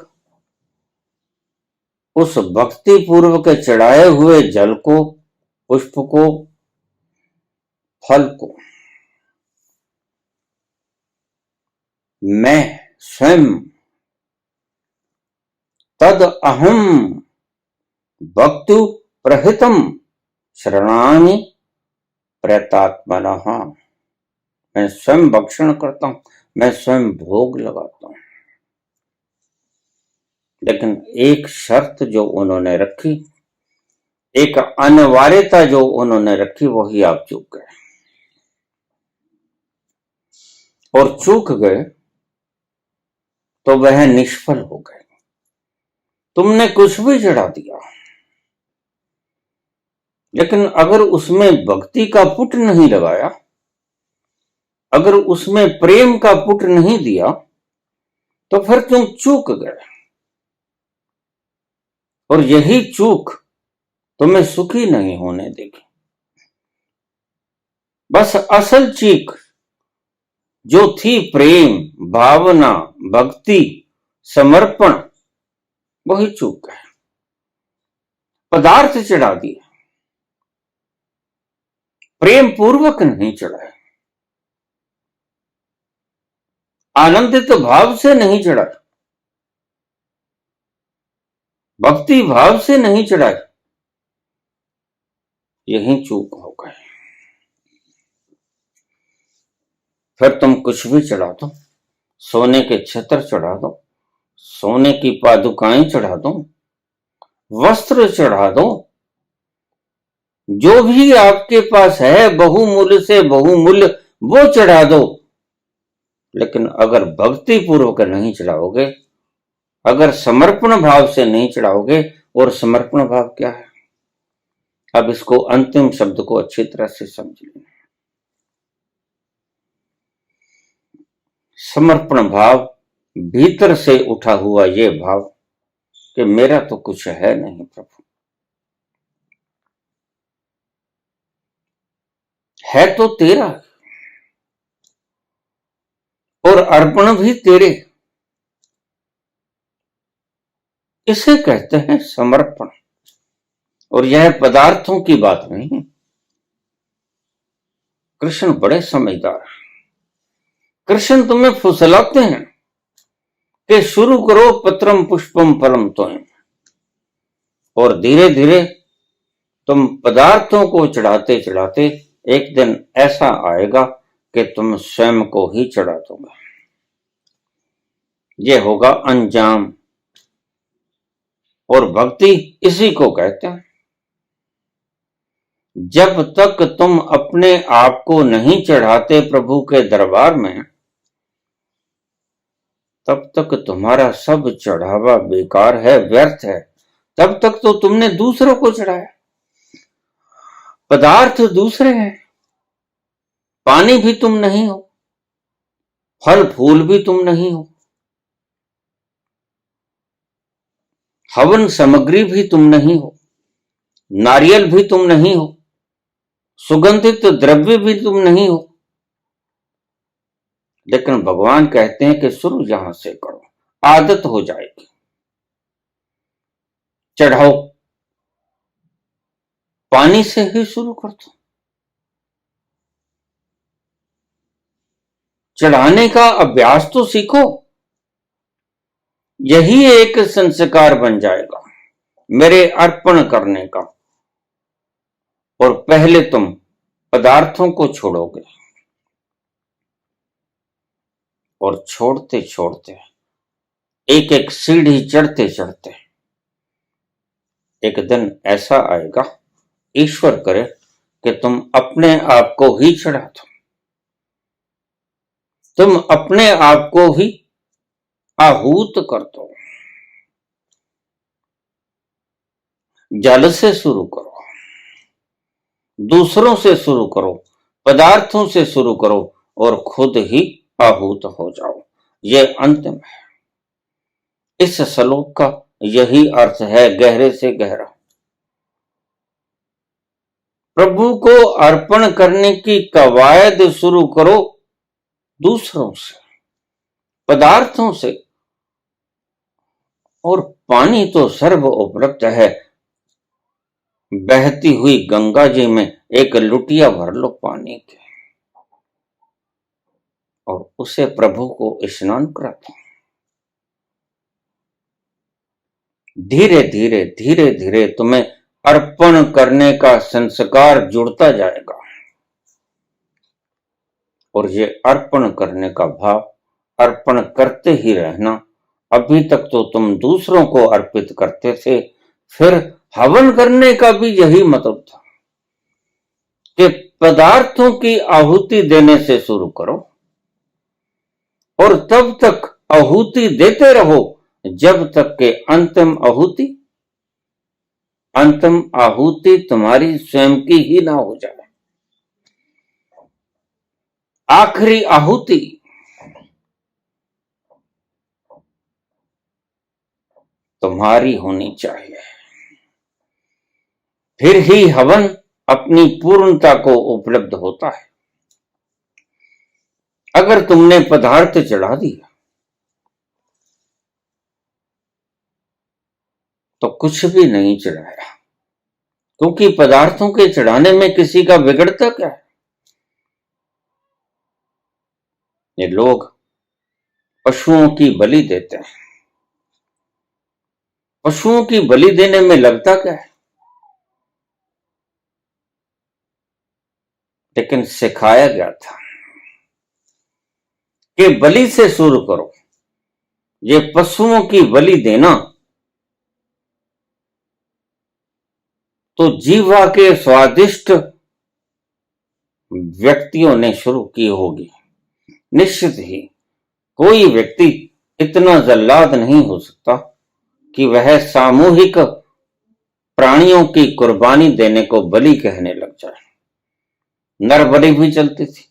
उस भक्ति पूर्वक चढ़ाए हुए जल को, पुष्प को, फल को मैं स्वयं तद अहम भक्तु प्रहितम शरणानि प्रयतात्मनः। मैं स्वयं भक्षण करता हूं, मैं स्वयं भोग लगाता हूं, लेकिन एक शर्त जो उन्होंने रखी, एक अनिवार्यता जो उन्होंने रखी, वही आप चूक गए। और चूक गए तो वह निष्फल हो गए। तुमने कुछ भी चढ़ा दिया, लेकिन अगर उसमें भक्ति का पुट नहीं लगाया, अगर उसमें प्रेम का पुट नहीं दिया तो फिर तुम चूक गए, और यही चूक तुम्हें सुखी नहीं होने देगी। बस असल चीख जो थी प्रेम, भावना, भक्ति, समर्पण, वही चूक है। पदार्थ चढ़ा दिए, प्रेम पूर्वक नहीं चढ़ाए, आनंदित भाव से नहीं चढ़ाए, भक्ति भाव से नहीं चढ़ाए, यही चूक हो गए। फिर तुम कुछ भी चढ़ा दो, सोने के छत्र चढ़ा दो, सोने की पादुकाएं चढ़ा दो, वस्त्र चढ़ा दो, जो भी आपके पास है बहुमूल्य से बहुमूल्य वो चढ़ा दो, लेकिन अगर भक्ति पूर्वक नहीं चढ़ाओगे, अगर समर्पण भाव से नहीं चढ़ाओगे, और समर्पण भाव क्या है, अब इसको अंतिम शब्द को अच्छी तरह से समझ लेना। समर्पण भाव भीतर से उठा हुआ ये भाव कि मेरा तो कुछ है नहीं प्रभु, है तो तेरा, और अर्पण भी तेरे, इसे कहते हैं समर्पण। और यह पदार्थों की बात नहीं है। कृष्ण बड़े समझदार हैं। कृष्ण तुम्हें फुसलाते हैं कि शुरू करो पत्रम पुष्पम फलम त्वयं, और धीरे धीरे तुम पदार्थों को चढ़ाते चढ़ाते एक दिन ऐसा आएगा कि तुम स्वयं को ही चढ़ा दोगे। ये होगा अंजाम। और भक्ति इसी को कहते हैं। जब तक तुम अपने आप को नहीं चढ़ाते प्रभु के दरबार में, तब तक तुम्हारा सब चढ़ावा बेकार है, व्यर्थ है। तब तक तो तुमने दूसरों को चढ़ाया। पदार्थ दूसरे हैं, पानी भी तुम नहीं हो, फल फूल भी तुम नहीं हो, हवन सामग्री भी तुम नहीं हो, नारियल भी तुम नहीं हो, सुगंधित द्रव्य भी तुम नहीं हो। लेकिन भगवान कहते हैं कि शुरू यहां से करो, आदत हो जाएगी। चढ़ाओ, पानी से ही शुरू कर दो। चढ़ाने का अभ्यास तो सीखो, यही एक संस्कार बन जाएगा मेरे अर्पण करने का। और पहले तुम पदार्थों को छोड़ोगे, और छोड़ते छोड़ते एक एक सीढ़ी चढ़ते चढ़ते एक दिन ऐसा आएगा, ईश्वर करे कि तुम अपने आप को ही चढ़ा दो, तुम अपने आप को ही आहूत कर दो। जल से शुरू करो, दूसरों से शुरू करो, पदार्थों से शुरू करो, और खुद ही आहूत हो जाओ। यह अंतिम है। इस श्लोक का यही अर्थ है, गहरे से गहरा। प्रभु को अर्पण करने की कवायद शुरू करो दूसरों से, पदार्थों से। और पानी तो सर्व उपलब्ध है। बहती हुई गंगा जी में एक लुटिया भर लो पानी के, और उसे प्रभु को स्नान करा दो। धीरे धीरे धीरे धीरे तुम्हें अर्पण करने का संस्कार जुड़ता जाएगा। और ये अर्पण करने का भाव, अर्पण करते ही रहना। अभी तक तो तुम दूसरों को अर्पित करते थे, फिर हवन करने का भी यही मतलब था कि पदार्थों की आहुति देने से शुरू करो, और तब तक आहुति देते रहो जब तक के अंतिम आहुति तुम्हारी स्वयं की ही ना हो जाए। आखिरी आहुति तुम्हारी होनी चाहिए, फिर ही हवन अपनी पूर्णता को उपलब्ध होता है। अगर तुमने पदार्थ चढ़ा दिया तो कुछ भी नहीं चढ़ाया, क्योंकि पदार्थों के चढ़ाने में किसी का बिगड़ता क्या है। ये लोग पशुओं की बलि देते हैं, पशुओं की बलि देने में लगता क्या है, लेकिन सिखाया गया था कि बलि से शुरू करो। ये पशुओं की बलि देना तो जीवा के स्वादिष्ट व्यक्तियों ने शुरू की होगी। निश्चित ही कोई व्यक्ति इतना जल्लाद नहीं हो सकता कि वह सामूहिक प्राणियों की कुर्बानी देने को बलि कहने लग जाए। नर बलि भी चलती थी,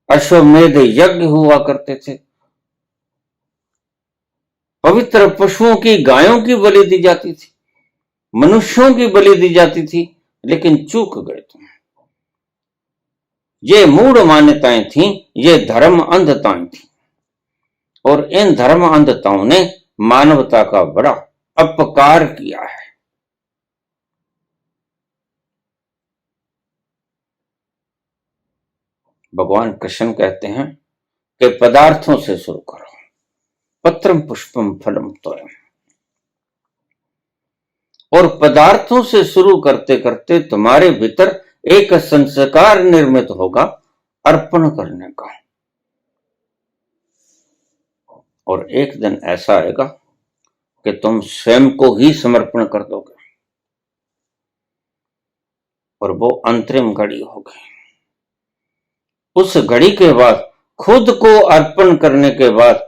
अश्वमेध यज्ञ हुआ करते थे, पवित्र पशुओं की, गायों की बलि दी जाती थी, मनुष्यों की बलि दी जाती थी, लेकिन चूक गए तुम। ये मूढ़ मान्यताएं थीं, ये धर्म अंधताएं थीं, और इन धर्म अंधताओं ने मानवता का बड़ा अपकार किया है। भगवान कृष्ण कहते हैं कि पदार्थों से शुरू करो, पत्रम पुष्पम फलम तोयम। और पदार्थों से शुरू करते करते तुम्हारे भीतर एक संस्कार निर्मित होगा अर्पण करने का, और एक दिन ऐसा आएगा कि तुम स्वयं को ही समर्पण कर दोगे, और वो अंतरिम घड़ी होगी। उस घड़ी के बाद, खुद को अर्पण करने के बाद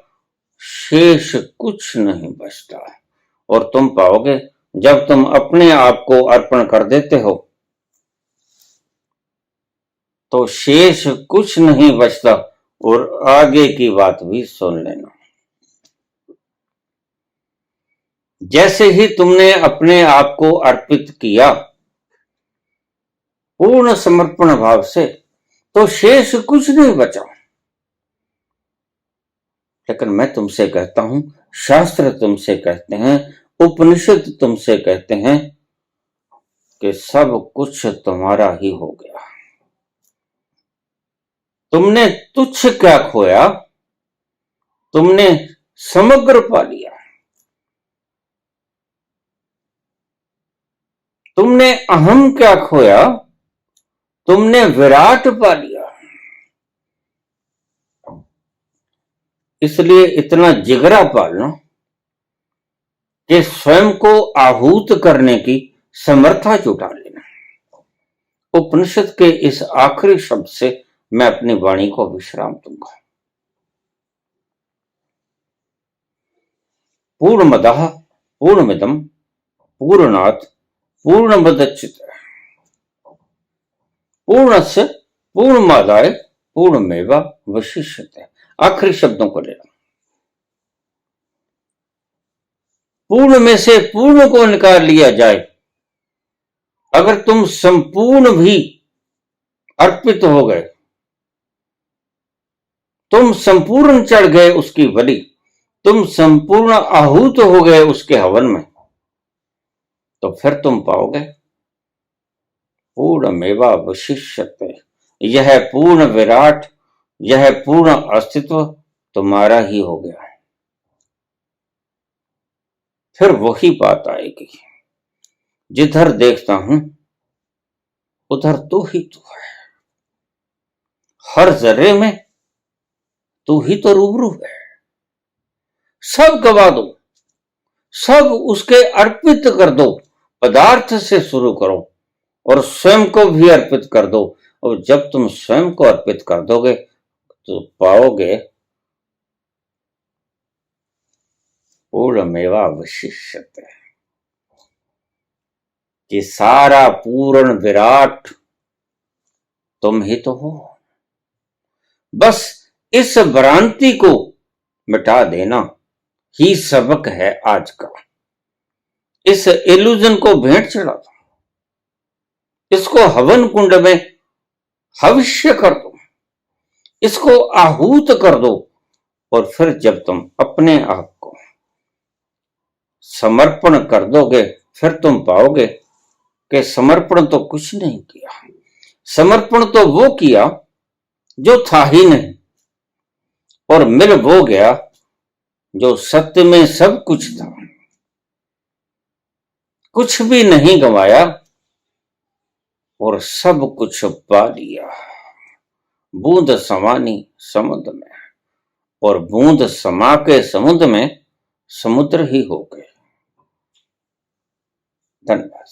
शेष कुछ नहीं बचता। और तुम पाओगे जब तुम अपने आप को अर्पण कर देते हो तो शेष कुछ नहीं बचता। और आगे की बात भी सुन लेना। जैसे ही तुमने अपने आप को अर्पित किया पूर्ण समर्पण भाव से, तो शेष कुछ नहीं बचा। लेकिन मैं तुमसे कहता हूं, शास्त्र तुमसे कहते हैं, उपनिषद तुमसे कहते हैं कि सब कुछ तुम्हारा ही हो गया। तुमने तुच्छ क्या खोया, तुमने समग्र पा लिया। तुमने अहम क्या खोया, तुमने विराट पा लिया। इसलिए इतना जिगरा पालना कि स्वयं को आहूत करने की समर्था जुटा लेना। उपनिषद के इस आखिरी शब्द से मैं अपनी वाणी को विश्राम दूंगा। पूर्णमदः पूर्णमिदं पूर्णात् पूर्णमुदच्यते पूर्णस्य पूर्णमादाय पूर्णमेवावशिष्यते। आखिरी शब्दों को लेना। पूर्ण में से पूर्ण को निकाल लिया जाए, अगर तुम संपूर्ण भी अर्पित हो गए, तुम संपूर्ण चढ़ गए उसकी बलि, तुम संपूर्ण आहूत हो गए उसके हवन में, तो फिर तुम पाओगे पूर्णमेवावशिष्यते। यह पूर्ण विराट, यह पूर्ण अस्तित्व तुम्हारा ही हो गया है। फिर वही बात आएगी, जिधर देखता हूं उधर तू ही तू है। हर जर्रे में तू ही तो रूबरू है। सब गवा दो, सब उसके अर्पित कर दो। पदार्थ से शुरू करो और स्वयं को भी अर्पित कर दो। और जब तुम स्वयं को अर्पित कर दोगे तो पाओगे पूर्णमेवावशिष्यते, कि सारा पूर्ण विराट तुम ही तो हो। बस इस भ्रांति को मिटा देना ही सबक है आज का। इस इल्यूजन को भेंट चढ़ा दो, इसको हवन कुंड में हविष्य कर दो, इसको आहूत कर दो, और फिर जब तुम अपने आप को समर्पण कर दोगे, फिर तुम पाओगे कि समर्पण तो कुछ नहीं किया, समर्पण तो वो किया जो था ही नहीं, और मिल वो गया जो सत्य में सब कुछ था। कुछ भी नहीं गंवाया और सब कुछ पा लिया। बूंद समानी समुद्र में, और बूंद समा के समुद्र में समुद्र ही हो गए। धन्यवाद।